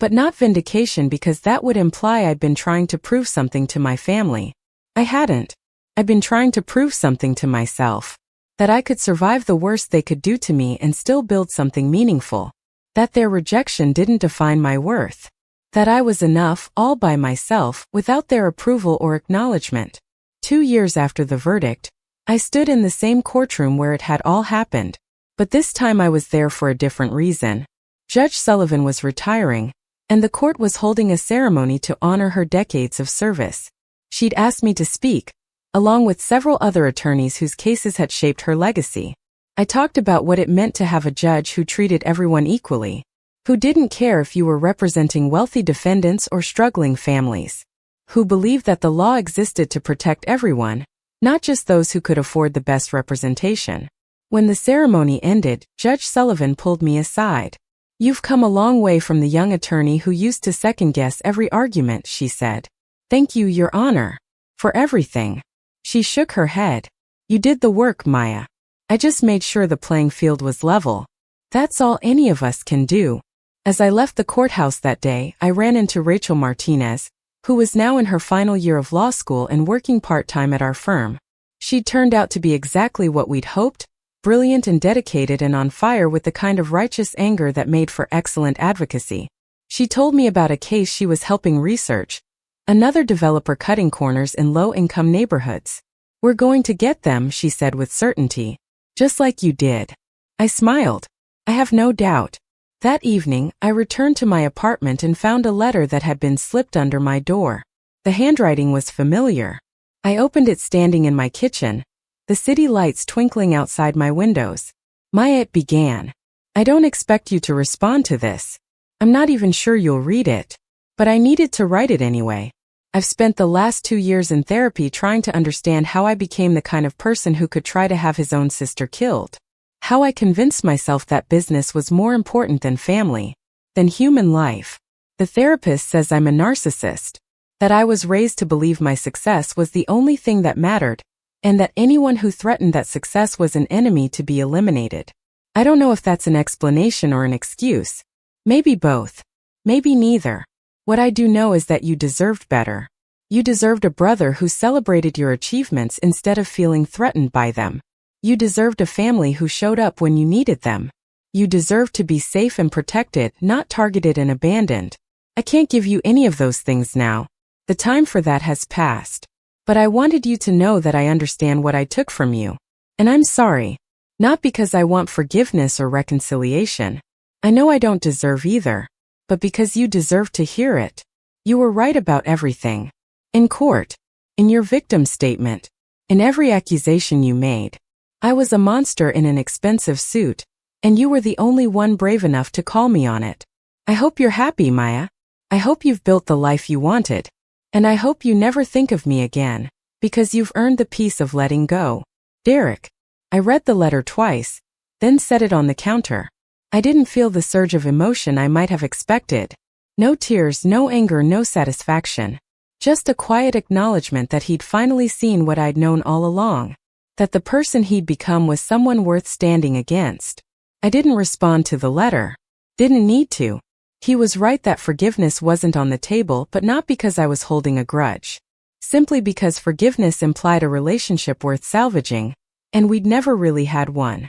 S1: But not vindication, because that would imply I'd been trying to prove something to my family. I hadn't. I'd been trying to prove something to myself. That I could survive the worst they could do to me and still build something meaningful. That their rejection didn't define my worth. That I was enough all by myself without their approval or acknowledgement. 2 years after the verdict, I stood in the same courtroom where it had all happened. But this time I was there for a different reason. Judge Sullivan was retiring, and the court was holding a ceremony to honor her decades of service. She'd asked me to speak, along with several other attorneys whose cases had shaped her legacy. I talked about what it meant to have a judge who treated everyone equally, who didn't care if you were representing wealthy defendants or struggling families, who believed that the law existed to protect everyone, not just those who could afford the best representation. When the ceremony ended, Judge Sullivan pulled me aside. "You've come a long way from the young attorney who used to second-guess every argument," she said. "Thank you, Your Honor, for everything." She shook her head. "You did the work, Maya. I just made sure the playing field was level. That's all any of us can do." As I left the courthouse that day, I ran into Rachel Martinez, who was now in her final year of law school and working part-time at our firm. She'd turned out to be exactly what we'd hoped: brilliant and dedicated and on fire with the kind of righteous anger that made for excellent advocacy. She told me about a case she was helping research, another developer cutting corners in low-income neighborhoods. "We're going to get them," she said with certainty. "Just like you did." I smiled. "I have no doubt." That evening, I returned to my apartment and found a letter that had been slipped under my door. The handwriting was familiar. I opened it standing in my kitchen, the city lights twinkling outside my windows. "Maya," it began. "I don't expect you to respond to this. I'm not even sure you'll read it. But I needed to write it anyway. I've spent the last 2 years in therapy trying to understand how I became the kind of person who could try to have his own sister killed. How I convinced myself that business was more important than family, than human life. The therapist says I'm a narcissist. That I was raised to believe my success was the only thing that mattered, and that anyone who threatened that success was an enemy to be eliminated. I don't know if that's an explanation or an excuse. Maybe both. Maybe neither. What I do know is that you deserved better. You deserved a brother who celebrated your achievements instead of feeling threatened by them. You deserved a family who showed up when you needed them. You deserved to be safe and protected, not targeted and abandoned. I can't give you any of those things now. The time for that has passed. But I wanted you to know that I understand what I took from you. And I'm sorry. Not because I want forgiveness or reconciliation. I know I don't deserve either. But because you deserve to hear it. You were right about everything. In court. In your victim statement. In every accusation you made. I was a monster in an expensive suit, and you were the only one brave enough to call me on it. I hope you're happy, Maya. I hope you've built the life you wanted. And I hope you never think of me again, because you've earned the peace of letting go. Derek. I read the letter twice, then set it on the counter. I didn't feel the surge of emotion I might have expected. No tears, no anger, no satisfaction. Just a quiet acknowledgement that he'd finally seen what I'd known all along. That the person he'd become was someone worth standing against. I didn't respond to the letter. Didn't need to. He was right that forgiveness wasn't on the table, but not because I was holding a grudge. Simply because forgiveness implied a relationship worth salvaging, and we'd never really had one.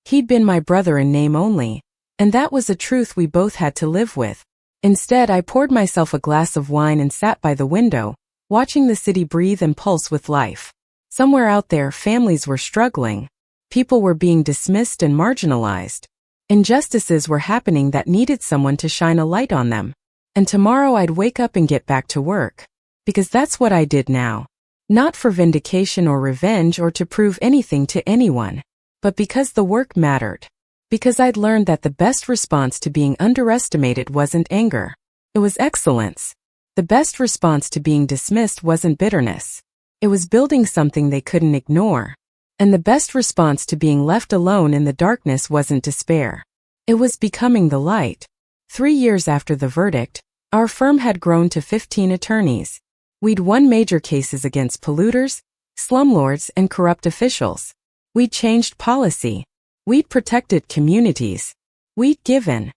S1: He'd been my brother in name only, and that was a truth we both had to live with. Instead, I poured myself a glass of wine and sat by the window, watching the city breathe and pulse with life. Somewhere out there, families were struggling. People were being dismissed and marginalized. Injustices were happening that needed someone to shine a light on them. And tomorrow I'd wake up and get back to work. Because that's what I did now. Not for vindication or revenge or to prove anything to anyone. But because the work mattered. Because I'd learned that the best response to being underestimated wasn't anger. It was excellence. The best response to being dismissed wasn't bitterness. It was building something they couldn't ignore. And the best response to being left alone in the darkness wasn't despair. It was becoming the light. 3 years after the verdict, our firm had grown to 15 attorneys. We'd won major cases against polluters, slumlords, and corrupt officials. We'd changed policy. We'd protected communities. We'd given.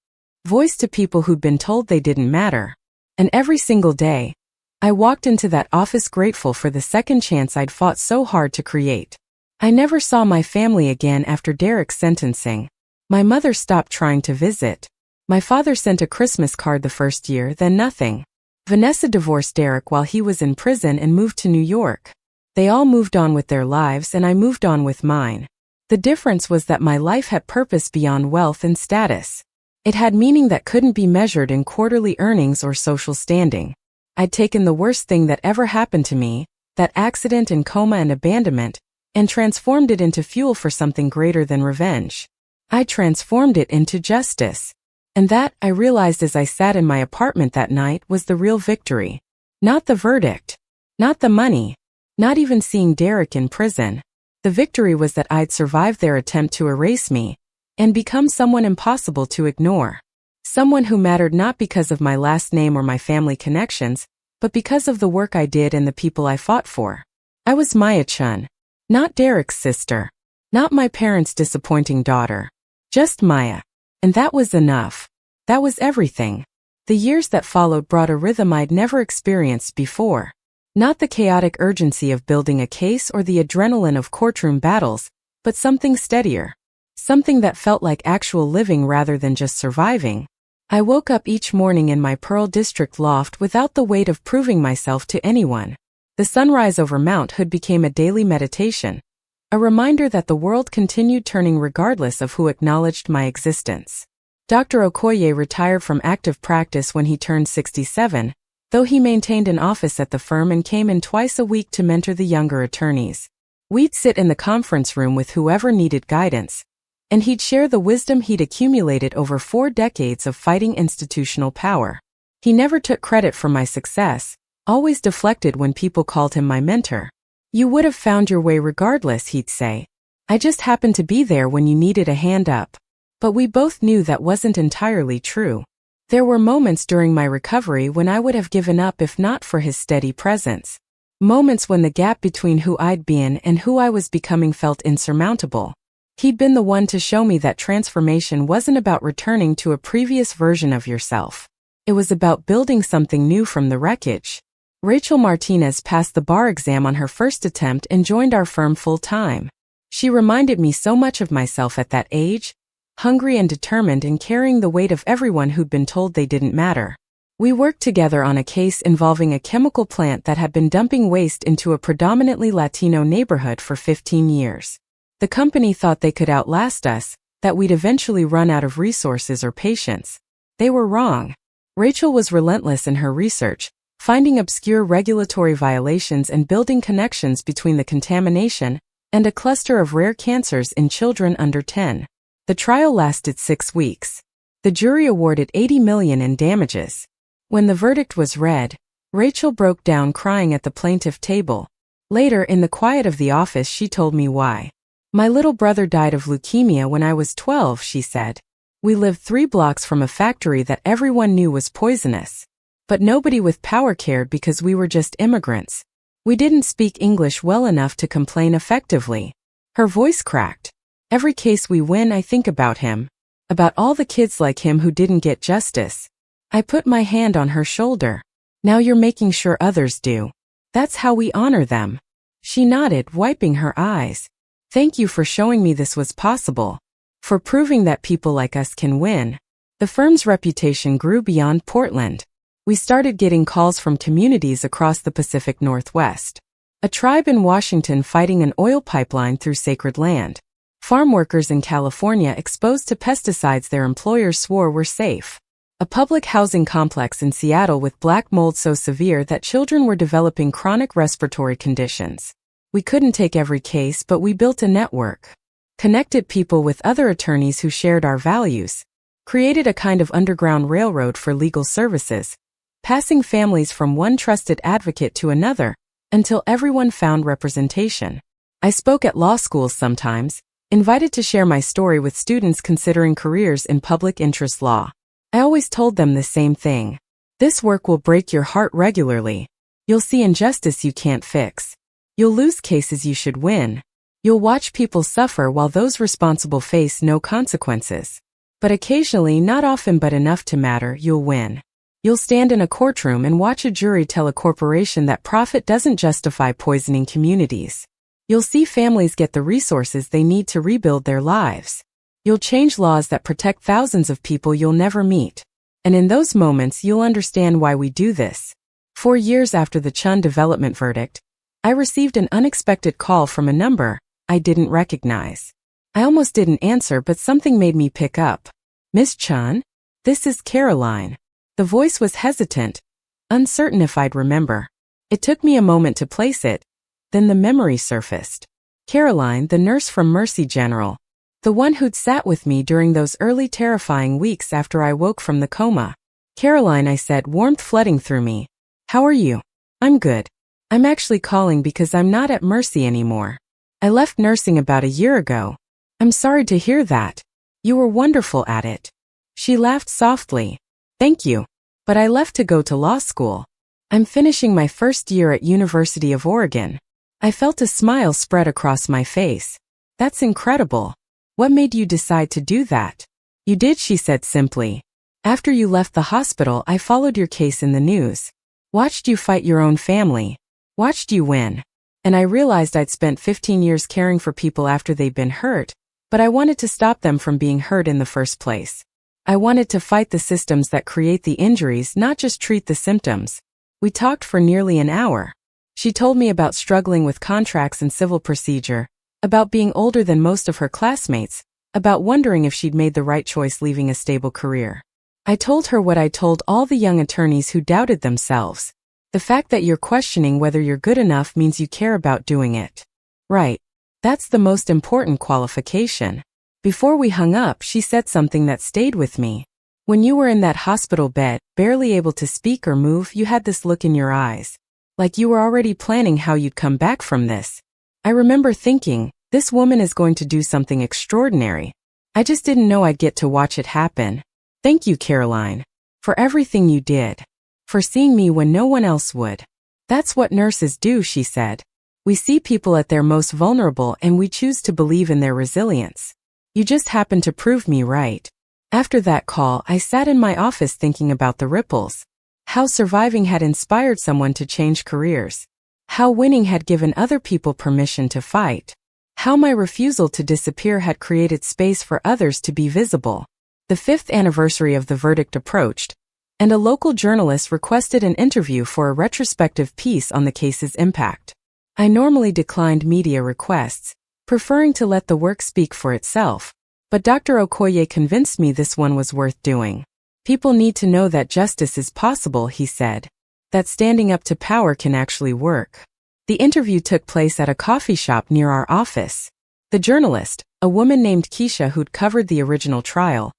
S1: voice to people who'd been told they didn't matter. And every single day, I walked into that office grateful for the second chance I'd fought so hard to create. I never saw my family again after Derek's sentencing. My mother stopped trying to visit. My father sent a Christmas card the first year, then nothing. Vanessa divorced Derek while he was in prison and moved to New York. They all moved on with their lives and I moved on with mine. The difference was that my life had purpose beyond wealth and status. It had meaning that couldn't be measured in quarterly earnings or social standing. I'd taken the worst thing that ever happened to me, that accident and coma and abandonment, and transformed it into fuel for something greater than revenge. I transformed it into justice. And that, I realized as I sat in my apartment that night, was the real victory. Not the verdict. Not the money. Not even seeing Derek in prison. The victory was that I'd survived their attempt to erase me, and become someone impossible to ignore. Someone who mattered not because of my last name or my family connections, but because of the work I did and the people I fought for. I was Maya Chun. Not Derek's sister. Not my parents' disappointing daughter. Just Maya. And that was enough. That was everything. The years that followed brought a rhythm I'd never experienced before. Not the chaotic urgency of building a case or the adrenaline of courtroom battles, but something steadier. Something that felt like actual living rather than just surviving. I woke up each morning in my Pearl District loft without the weight of proving myself to anyone. The sunrise over Mount Hood became a daily meditation, a reminder that the world continued turning regardless of who acknowledged my existence. Dr. Okoye retired from active practice when he turned 67, though he maintained an office at the firm and came in twice a week to mentor the younger attorneys. We'd sit in the conference room with whoever needed guidance, and he'd share the wisdom he'd accumulated over 4 decades of fighting institutional power. He never took credit for my success, always deflected when people called him my mentor. You would have found your way regardless, he'd say. I just happened to be there when you needed a hand up. But we both knew that wasn't entirely true. There were moments during my recovery when I would have given up if not for his steady presence. Moments when the gap between who I'd been and who I was becoming felt insurmountable. He'd been the one to show me that transformation wasn't about returning to a previous version of yourself. It was about building something new from the wreckage. Rachel Martinez passed the bar exam on her first attempt and joined our firm full-time. She reminded me so much of myself at that age, hungry and determined and carrying the weight of everyone who'd been told they didn't matter. We worked together on a case involving a chemical plant that had been dumping waste into a predominantly Latino neighborhood for 15 years. The company thought they could outlast us, that we'd eventually run out of resources or patience. They were wrong. Rachel was relentless in her research, finding obscure regulatory violations and building connections between the contamination and a cluster of rare cancers in children under 10. The trial lasted 6 weeks. The jury awarded $80 million in damages. When the verdict was read, Rachel broke down crying at the plaintiff table. Later, in the quiet of the office, she told me why. My little brother died of leukemia when I was 12, she said. We lived 3 blocks from a factory that everyone knew was poisonous. But nobody with power cared because we were just immigrants. We didn't speak English well enough to complain effectively. Her voice cracked. Every case we win, I think about him. About all the kids like him who didn't get justice. I put my hand on her shoulder. Now you're making sure others do. That's how we honor them. She nodded, wiping her eyes. Thank you for showing me this was possible. For proving that people like us can win. The firm's reputation grew beyond Portland. We started getting calls from communities across the Pacific Northwest. A tribe in Washington fighting an oil pipeline through sacred land. Farm workers in California exposed to pesticides their employers swore were safe. A public housing complex in Seattle with black mold so severe that children were developing chronic respiratory conditions. We couldn't take every case, but we built a network. Connected people with other attorneys who shared our values. Created a kind of underground railroad for legal services, passing families from one trusted advocate to another, until everyone found representation. I spoke at law schools sometimes, invited to share my story with students considering careers in public interest law. I always told them the same thing. This work will break your heart regularly. You'll see injustice you can't fix. You'll lose cases you should win. You'll watch people suffer while those responsible face no consequences. But occasionally, not often but enough to matter, you'll win. You'll stand in a courtroom and watch a jury tell a corporation that profit doesn't justify poisoning communities. You'll see families get the resources they need to rebuild their lives. You'll change laws that protect thousands of people you'll never meet. And in those moments, you'll understand why we do this. 4 years after the Chun development verdict, I received an unexpected call from a number I didn't recognize. I almost didn't answer, but something made me pick up. Miss Chun? This is Caroline. The voice was hesitant, uncertain if I'd remember. It took me a moment to place it, then the memory surfaced. Caroline, the nurse from Mercy General. The one who'd sat with me during those early terrifying weeks after I woke from the coma. Caroline, I said, warmth flooding through me. How are you? I'm good. I'm actually calling because I'm not at Mercy anymore. I left nursing about a year ago. I'm sorry to hear that. You were wonderful at it. She laughed softly. Thank you. But I left to go to law school. I'm finishing my first year at University of Oregon. I felt a smile spread across my face. That's incredible. What made you decide to do that? You did, she said simply. After you left the hospital, I followed your case in the news. Watched you fight your own family. Watched you win. And I realized I'd spent 15 years caring for people after they'd been hurt, but I wanted to stop them from being hurt in the first place. I wanted to fight the systems that create the injuries, not just treat the symptoms. We talked for nearly an hour. She told me about struggling with contracts and civil procedure, about being older than most of her classmates, about wondering if she'd made the right choice leaving a stable career. I told her what I told all the young attorneys who doubted themselves. The fact that you're questioning whether you're good enough means you care about doing it. Right. That's the most important qualification. Before we hung up, she said something that stayed with me. When you were in that hospital bed, barely able to speak or move, you had this look in your eyes. Like you were already planning how you'd come back from this. I remember thinking, this woman is going to do something extraordinary. I just didn't know I'd get to watch it happen. Thank you, Caroline. For everything you did. For seeing me when no one else would. That's what nurses do, she said. We see people at their most vulnerable and we choose to believe in their resilience. You just happened to prove me right. After that call, I sat in my office thinking about the ripples. How surviving had inspired someone to change careers. How winning had given other people permission to fight. How my refusal to disappear had created space for others to be visible. The 5th anniversary of the verdict approached, and a local journalist requested an interview for a retrospective piece on the case's impact. I normally declined media requests, preferring to let the work speak for itself, but Dr. Okoye convinced me this one was worth doing. People need to know that justice is possible, he said, that standing up to power can actually work. The interview took place at a coffee shop near our office. The journalist, a woman named Keisha who'd covered the original trial,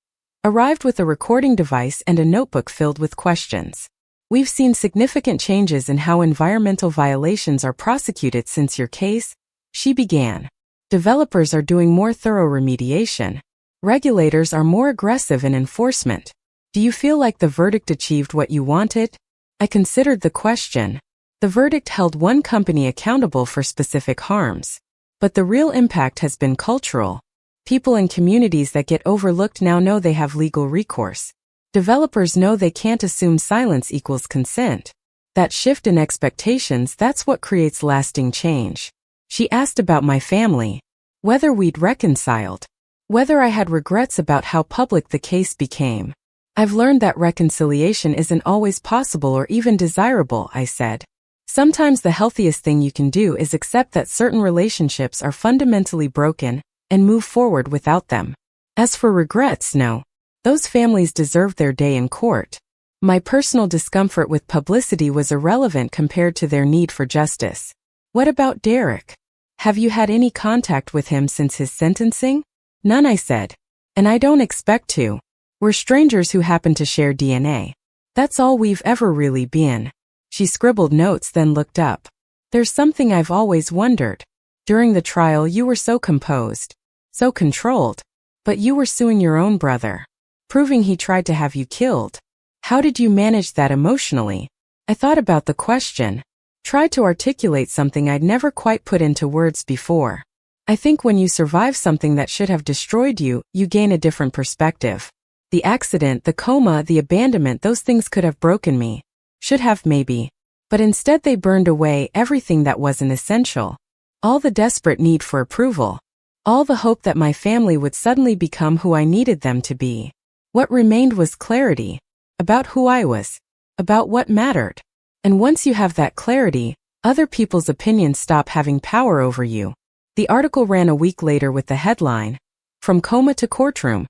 S1: arrived with a recording device and a notebook filled with questions. We've seen significant changes in how environmental violations are prosecuted since your case, she began. Developers are doing more thorough remediation. Regulators are more aggressive in enforcement. Do you feel like the verdict achieved what you wanted? I considered the question. The verdict held one company accountable for specific harms. But the real impact has been cultural. People in communities that get overlooked now know they have legal recourse. Developers know they can't assume silence equals consent. That shift in expectations, that's what creates lasting change. She asked about my family, whether we'd reconciled, whether I had regrets about how public the case became. I've learned that reconciliation isn't always possible or even desirable, I said. Sometimes the healthiest thing you can do is accept that certain relationships are fundamentally broken and move forward without them. As for regrets, no. Those families deserved their day in court. My personal discomfort with publicity was irrelevant compared to their need for justice. What about Derek? Have you had any contact with him since his sentencing? None, I said. And I don't expect to. We're strangers who happen to share DNA. That's all we've ever really been. She scribbled notes, then looked up. There's something I've always wondered. During the trial, you were so composed, so controlled, but you were suing your own brother, proving he tried to have you killed. How did you manage that emotionally? I thought about the question, tried to articulate something I'd never quite put into words before. I think when you survive something that should have destroyed you, you gain a different perspective. The accident, the coma, the abandonment, those things could have broken me. Should have, maybe. But instead they burned away everything that wasn't essential. All the desperate need for approval. All the hope that my family would suddenly become who I needed them to be. What remained was clarity. About who I was. About what mattered. And once you have that clarity, other people's opinions stop having power over you. The article ran a week later with the headline, "From Coma to Courtroom: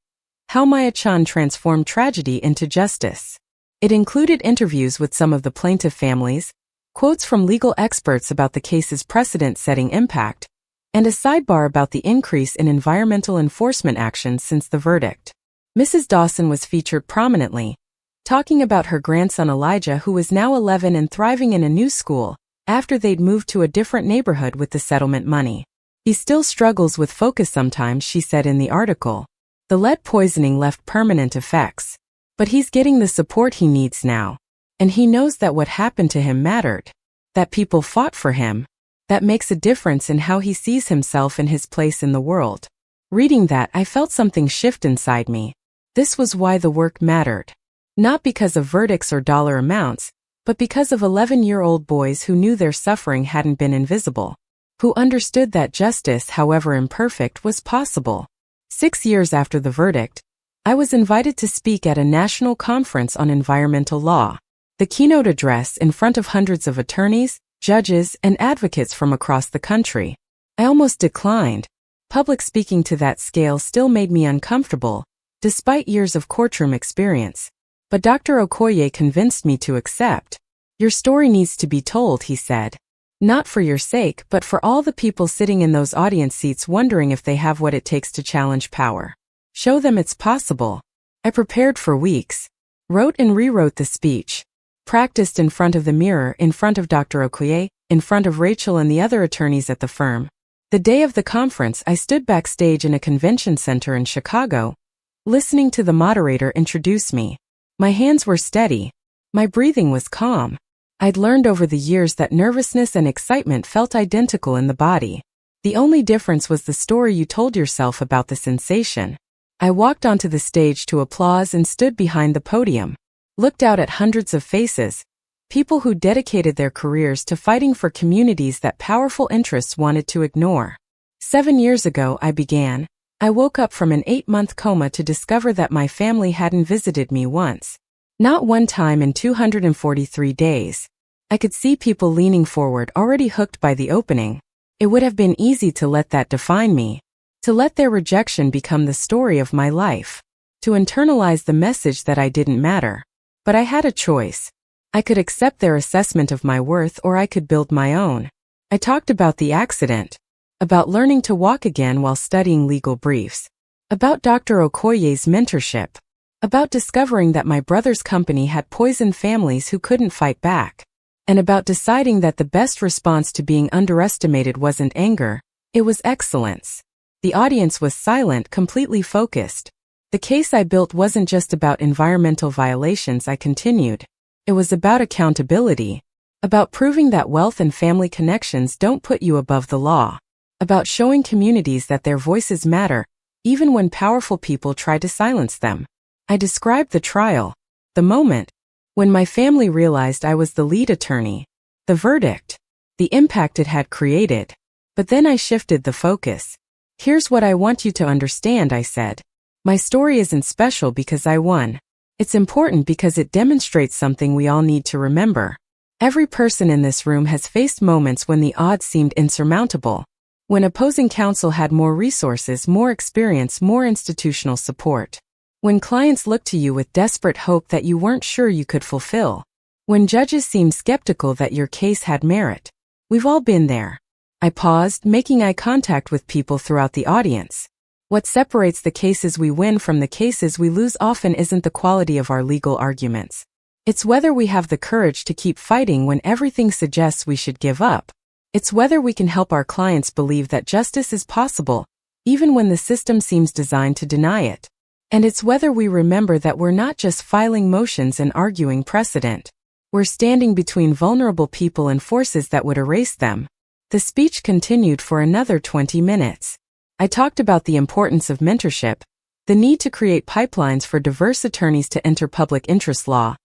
S1: How Maya-chan Transformed Tragedy into Justice." It included interviews with some of the plaintiff families, quotes from legal experts about the case's precedent-setting impact, and a sidebar about the increase in environmental enforcement actions since the verdict. Mrs. Dawson was featured prominently, talking about her grandson Elijah, who was now 11 and thriving in a new school, after they'd moved to a different neighborhood with the settlement money. He still struggles with focus sometimes, she said in the article. The lead poisoning left permanent effects. But he's getting the support he needs now. And he knows that what happened to him mattered. That people fought for him. That makes a difference in how he sees himself and his place in the world. Reading that, I felt something shift inside me. This was why the work mattered. Not because of verdicts or dollar amounts, but because of 11-year-old boys who knew their suffering hadn't been invisible. Who understood that justice, however imperfect, was possible. 6 years after the verdict, I was invited to speak at a national conference on environmental law. The keynote address in front of hundreds of attorneys, judges, and advocates from across the country. I almost declined. Public speaking to that scale still made me uncomfortable, despite years of courtroom experience. But Dr. Okoye convinced me to accept. Your story needs to be told, he said. Not for your sake, but for all the people sitting in those audience seats wondering if they have what it takes to challenge power. Show them it's possible. I prepared for weeks. Wrote and rewrote the speech. Practiced in front of the mirror, in front of Dr. Okoye, in front of Rachel and the other attorneys at the firm. The day of the conference, I stood backstage in a convention center in Chicago, listening to the moderator introduce me. My hands were steady. My breathing was calm. I'd learned over the years that nervousness and excitement felt identical in the body. The only difference was the story you told yourself about the sensation. I walked onto the stage to applause and stood behind the podium. Looked out at hundreds of faces, people who dedicated their careers to fighting for communities that powerful interests wanted to ignore. 7 years ago, I began. I woke up from an 8-month coma to discover that my family hadn't visited me once. Not one time in 243 days. I could see people leaning forward, already hooked by the opening. It would have been easy to let that define me. To let their rejection become the story of my life. To internalize the message that I didn't matter. But I had a choice. I could accept their assessment of my worth, or I could build my own. I talked about the accident. About learning to walk again while studying legal briefs. About Dr. Okoye's mentorship. About discovering that my brother's company had poisoned families who couldn't fight back. And about deciding that the best response to being underestimated wasn't anger, it was excellence. The audience was silent, completely focused. The case I built wasn't just about environmental violations, I continued. It was about accountability. About proving that wealth and family connections don't put you above the law. About showing communities that their voices matter, even when powerful people try to silence them. I described the trial, the moment, when my family realized I was the lead attorney, the verdict, the impact it had created. But then I shifted the focus. Here's what I want you to understand, I said. My story isn't special because I won. It's important because it demonstrates something we all need to remember. Every person in this room has faced moments when the odds seemed insurmountable. When opposing counsel had more resources, more experience, more institutional support. When clients looked to you with desperate hope that you weren't sure you could fulfill. When judges seemed skeptical that your case had merit. We've all been there. I paused, making eye contact with people throughout the audience. What separates the cases we win from the cases we lose often isn't the quality of our legal arguments. It's whether we have the courage to keep fighting when everything suggests we should give up. It's whether we can help our clients believe that justice is possible, even when the system seems designed to deny it. And it's whether we remember that we're not just filing motions and arguing precedent. We're standing between vulnerable people and forces that would erase them. The speech continued for another 20 minutes. I talked about the importance of mentorship, the need to create pipelines for diverse attorneys to enter public interest law,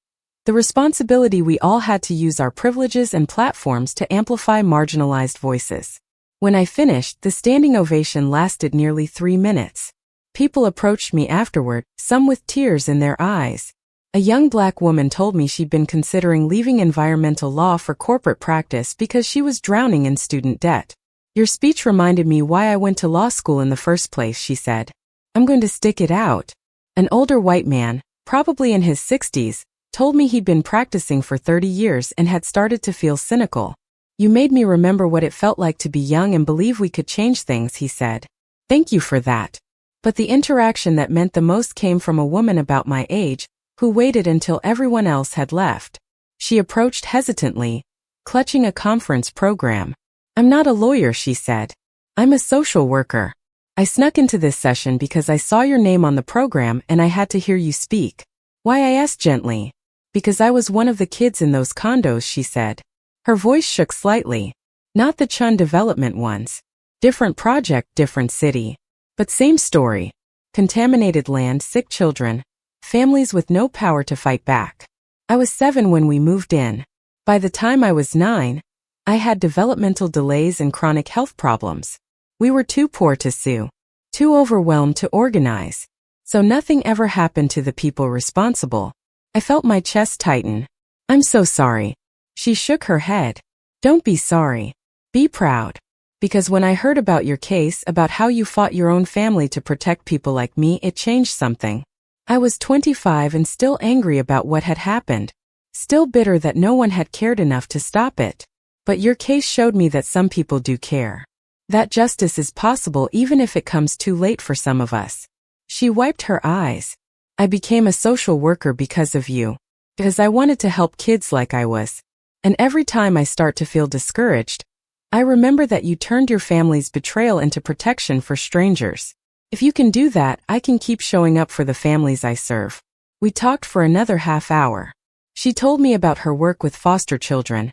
S1: the responsibility we all had to use our privileges and platforms to amplify marginalized voices. When I finished, the standing ovation lasted nearly 3 minutes. People approached me afterward, some with tears in their eyes. A young black woman told me she'd been considering leaving environmental law for corporate practice because she was drowning in student debt. Your speech reminded me why I went to law school in the first place, she said. I'm going to stick it out. An older white man, probably in his 60s, told me he'd been practicing for 30 years and had started to feel cynical. You made me remember what it felt like to be young and believe we could change things, he said. Thank you for that. But the interaction that meant the most came from a woman about my age, who waited until everyone else had left. She approached hesitantly, clutching a conference program. I'm not a lawyer, she said. I'm a social worker. I snuck into this session because I saw your name on the program and I had to hear you speak. Why, I asked gently. Because I was one of the kids in those condos, she said. Her voice shook slightly. Not the Chun development ones. Different project, different city. But same story. Contaminated land, sick children. Families with no power to fight back. I was 7 when we moved in. By the time I was 9, I had developmental delays and chronic health problems. We were too poor to sue. Too overwhelmed to organize. So nothing ever happened to the people responsible. I felt my chest tighten. I'm so sorry. She shook her head. Don't be sorry. Be proud. Because when I heard about your case, about how you fought your own family to protect people like me, it changed something. I was 25 and still angry about what had happened. Still bitter that no one had cared enough to stop it. But your case showed me that some people do care. That justice is possible even if it comes too late for some of us. She wiped her eyes. I became a social worker because of you. Because I wanted to help kids like I was. And every time I start to feel discouraged, I remember that you turned your family's betrayal into protection for strangers. If you can do that, I can keep showing up for the families I serve. We talked for another half hour. She told me about her work with foster children,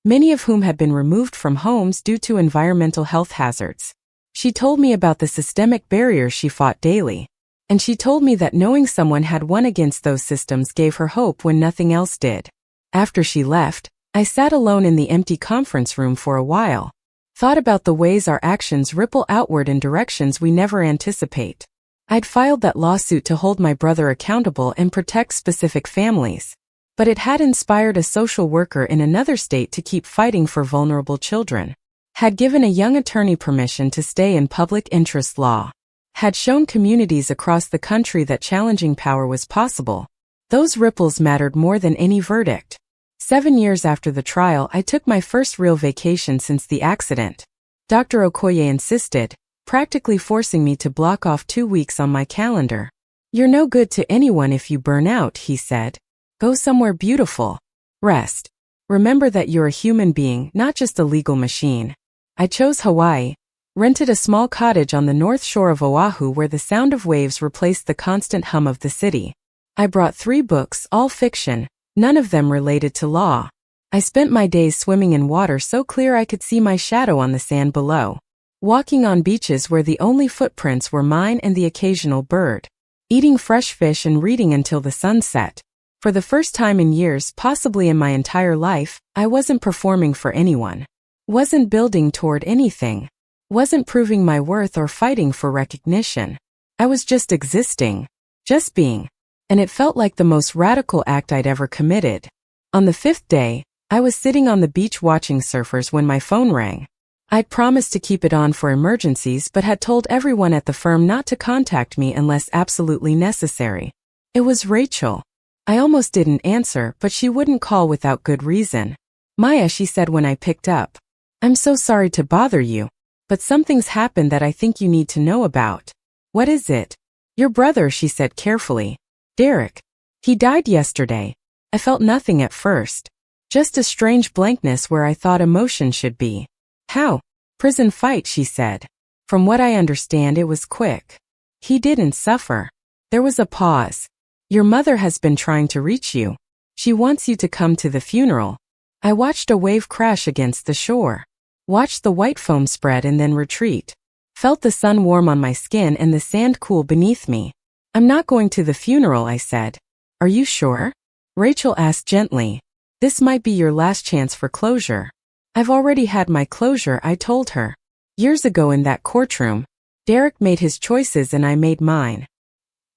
S1: many of whom had been removed from homes due to environmental health hazards. She told me about the systemic barriers she fought daily. And she told me that knowing someone had won against those systems gave her hope when nothing else did. After she left, I sat alone in the empty conference room for a while. Thought about the ways our actions ripple outward in directions we never anticipate. I'd filed that lawsuit to hold my brother accountable and protect specific families. But it had inspired a social worker in another state to keep fighting for vulnerable children. Had given a young attorney permission to stay in public interest law. Had shown communities across the country that challenging power was possible. Those ripples mattered more than any verdict. 7 years after the trial, I took my first real vacation since the accident. Dr. Okoye insisted, practically forcing me to block off 2 weeks on my calendar. You're no good to anyone if you burn out, he said. Go somewhere beautiful. Rest. Remember that you're a human being, not just a legal machine. I chose Hawaii, rented a small cottage on the north shore of Oahu where the sound of waves replaced the constant hum of the city. I brought 3 books, all fiction. None of them related to law. I spent my days swimming in water so clear I could see my shadow on the sand below. Walking on beaches where the only footprints were mine and the occasional bird. Eating fresh fish and reading until the sun set. For the first time in years, possibly in my entire life, I wasn't performing for anyone. Wasn't building toward anything. Wasn't proving my worth or fighting for recognition. I was just existing. Just being. And it felt like the most radical act I'd ever committed. On the 5th day, I was sitting on the beach watching surfers when my phone rang. I'd promised to keep it on for emergencies but had told everyone at the firm not to contact me unless absolutely necessary. It was Rachel. I almost didn't answer, but she wouldn't call without good reason. Maya, she said when I picked up. I'm so sorry to bother you, but something's happened that I think you need to know about. What is it? Your brother, she said carefully. Derek. He died yesterday. I felt nothing at first. Just a strange blankness where I thought emotion should be. How? Prison fight, she said. From what I understand, it was quick. He didn't suffer. There was a pause. Your mother has been trying to reach you. She wants you to come to the funeral. I watched a wave crash against the shore. Watched the white foam spread and then retreat. Felt the sun warm on my skin and the sand cool beneath me. I'm not going to the funeral, I said. Are you sure? Rachel asked gently. This might be your last chance for closure. I've already had my closure, I told her. Years ago in that courtroom, Derek made his choices and I made mine.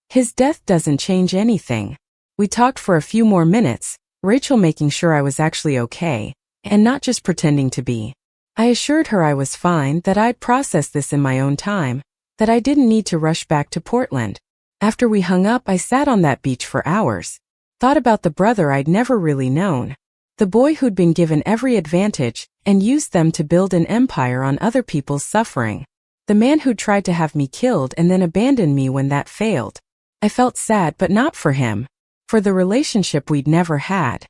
S1: His death doesn't change anything. We talked for a few more minutes, Rachel making sure I was actually okay, and not just pretending to be. I assured her I was fine, that I'd process this in my own time, that I didn't need to rush back to Portland. After we hung up, I sat on that beach for hours. Thought about the brother I'd never really known. The boy who'd been given every advantage and used them to build an empire on other people's suffering. The man who tried to have me killed and then abandoned me when that failed. I felt sad, but not for him. For the relationship we'd never had.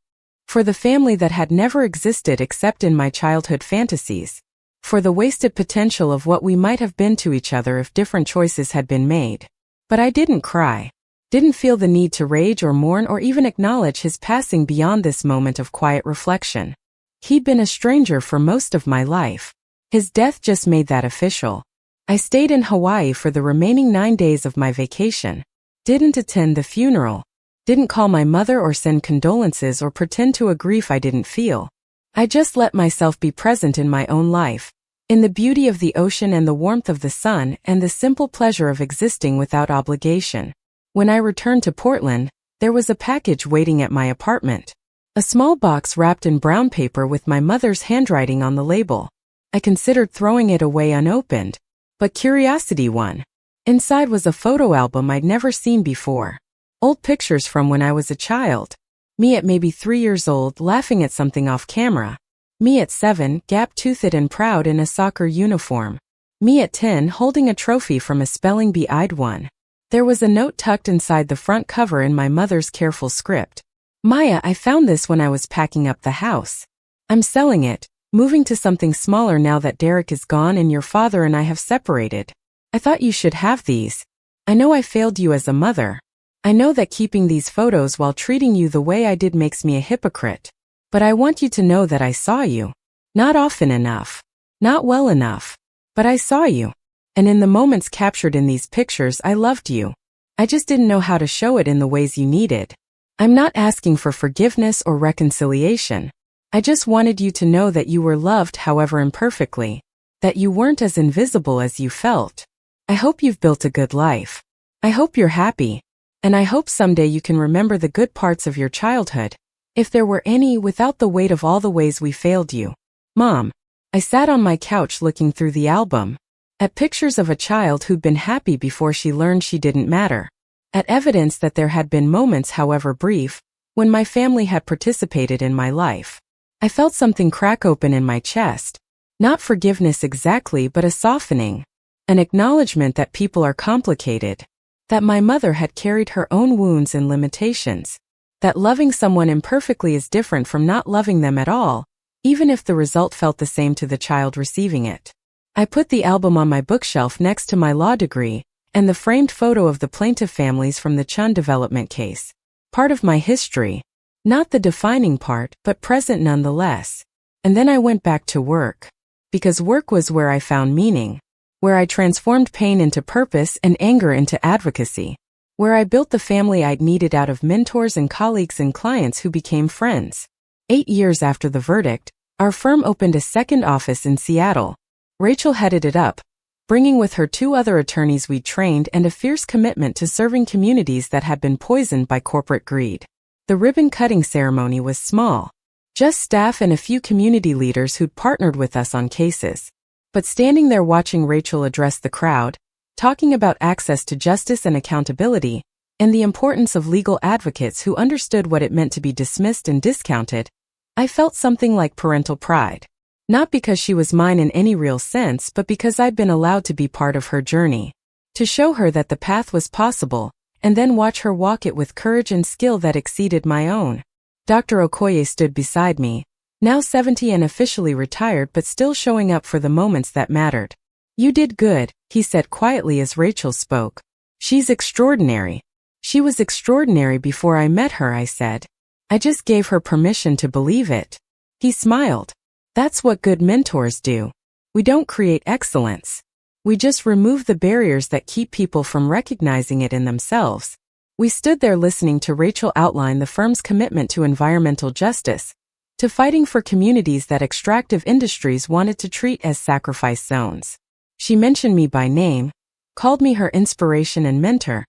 S1: For the family that had never existed except in my childhood fantasies. For the wasted potential of what we might have been to each other if different choices had been made. But I didn't cry. Didn't feel the need to rage or mourn or even acknowledge his passing beyond this moment of quiet reflection. He'd been a stranger for most of my life. His death just made that official. I stayed in Hawaii for the remaining 9 days of my vacation. Didn't attend the funeral. Didn't call my mother or send condolences or pretend to a grief I didn't feel. I just let myself be present in my own life. In the beauty of the ocean and the warmth of the sun and the simple pleasure of existing without obligation. When I returned to Portland, there was a package waiting at my apartment. A small box wrapped in brown paper with my mother's handwriting on the label. I considered throwing it away unopened, but curiosity won. Inside was a photo album I'd never seen before. Old pictures from when I was a child. Me at maybe 3 years old laughing at something off camera. Me at 7, gap-toothed and proud in a soccer uniform. Me at 10 holding a trophy from a spelling bee I'd won. There was a note tucked inside the front cover in my mother's careful script. Maya, I found this when I was packing up the house. I'm selling it, moving to something smaller now that Derek is gone and your father and I have separated. I thought you should have these. I know I failed you as a mother. I know that keeping these photos while treating you the way I did makes me a hypocrite. But I want you to know that I saw you. Not often enough. Not well enough. But I saw you. And in the moments captured in these pictures, I loved you. I just didn't know how to show it in the ways you needed. I'm not asking for forgiveness or reconciliation. I just wanted you to know that you were loved, however imperfectly. That you weren't as invisible as you felt. I hope you've built a good life. I hope you're happy. And I hope someday you can remember the good parts of your childhood. If there were any, without the weight of all the ways we failed you. Mom. I sat on my couch looking through the album. At pictures of a child who'd been happy before she learned she didn't matter. At evidence that there had been moments, however brief, when my family had participated in my life. I felt something crack open in my chest. Not forgiveness exactly, but a softening. An acknowledgement that people are complicated. That my mother had carried her own wounds and limitations. That loving someone imperfectly is different from not loving them at all, even if the result felt the same to the child receiving it. I put the album on my bookshelf next to my law degree and the framed photo of the plaintiff families from the Chun development case. Part of my history. Not the defining part, but present nonetheless. And then I went back to work. Because work was where I found meaning. Where I transformed pain into purpose and anger into advocacy. Where I built the family I'd needed out of mentors and colleagues and clients who became friends. 8 years after the verdict, our firm opened a second office in Seattle. Rachel headed it up, bringing with her 2 other attorneys we'd trained and a fierce commitment to serving communities that had been poisoned by corporate greed. The ribbon-cutting ceremony was small. Just staff and a few community leaders who'd partnered with us on cases. But standing there watching Rachel address the crowd, talking about access to justice and accountability, and the importance of legal advocates who understood what it meant to be dismissed and discounted, I felt something like parental pride. Not because she was mine in any real sense, but because I'd been allowed to be part of her journey. To show her that the path was possible, and then watch her walk it with courage and skill that exceeded my own. Dr. Okoye stood beside me, now 70 and officially retired but still showing up for the moments that mattered. You did good, he said quietly as Rachel spoke. She's extraordinary. She was extraordinary before I met her, I said. I just gave her permission to believe it. He smiled. That's what good mentors do. We don't create excellence. We just remove the barriers that keep people from recognizing it in themselves. We stood there listening to Rachel outline the firm's commitment to environmental justice, to fighting for communities that extractive industries wanted to treat as sacrifice zones. She mentioned me by name, called me her inspiration and mentor,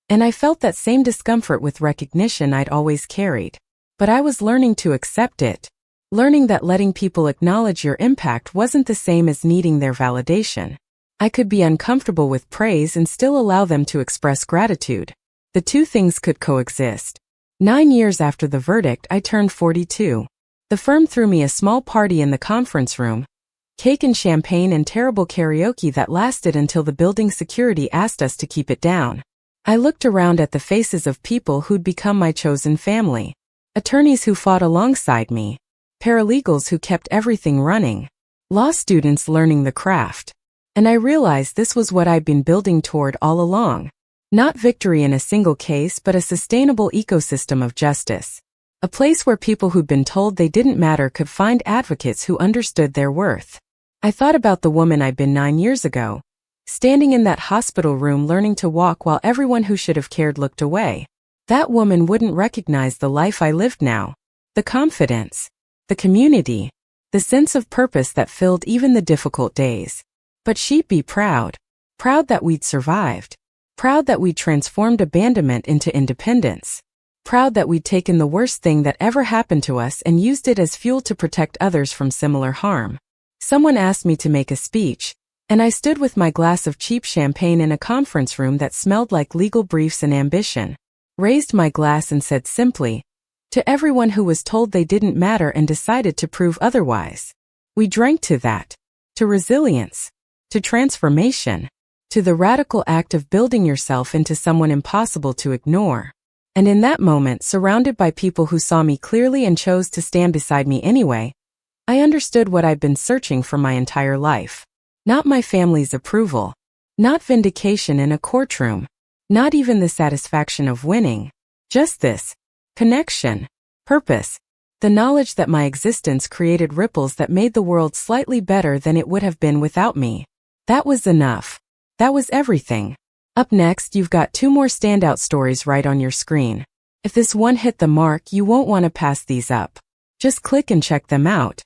S1: and I felt that same discomfort with recognition I'd always carried. But I was learning to accept it, learning that letting people acknowledge your impact wasn't the same as needing their validation. I could be uncomfortable with praise and still allow them to express gratitude. The two things could coexist. 9 years after the verdict, I turned 42. The firm threw me a small party in the conference room, cake and champagne and terrible karaoke that lasted until the building security asked us to keep it down. I looked around at the faces of people who'd become my chosen family. Attorneys who fought alongside me, paralegals who kept everything running, law students learning the craft. And I realized this was what I'd been building toward all along. Not victory in a single case, but a sustainable ecosystem of justice. A place where people who'd been told they didn't matter could find advocates who understood their worth. I thought about the woman I'd been 9 years ago, standing in that hospital room learning to walk while everyone who should have cared looked away. That woman wouldn't recognize the life I lived now. The confidence, the community, the sense of purpose that filled even the difficult days. But she'd be proud. Proud that we'd survived. Proud that we'd transformed abandonment into independence. Proud that we'd taken the worst thing that ever happened to us and used it as fuel to protect others from similar harm. Someone asked me to make a speech, and I stood with my glass of cheap champagne in a conference room that smelled like legal briefs and ambition, raised my glass and said simply, to everyone who was told they didn't matter and decided to prove otherwise. We drank to that, to resilience, to transformation, to the radical act of building yourself into someone impossible to ignore. And in that moment, surrounded by people who saw me clearly and chose to stand beside me anyway, I understood what I'd been searching for my entire life. Not my family's approval, not vindication in a courtroom, not even the satisfaction of winning. Just this: connection, purpose, the knowledge that my existence created ripples that made the world slightly better than it would have been without me. That was enough. That was everything. Up next, you've got 2 more standout stories right on your screen. If this one hit the mark, you won't want to pass these up. Just click and check them out.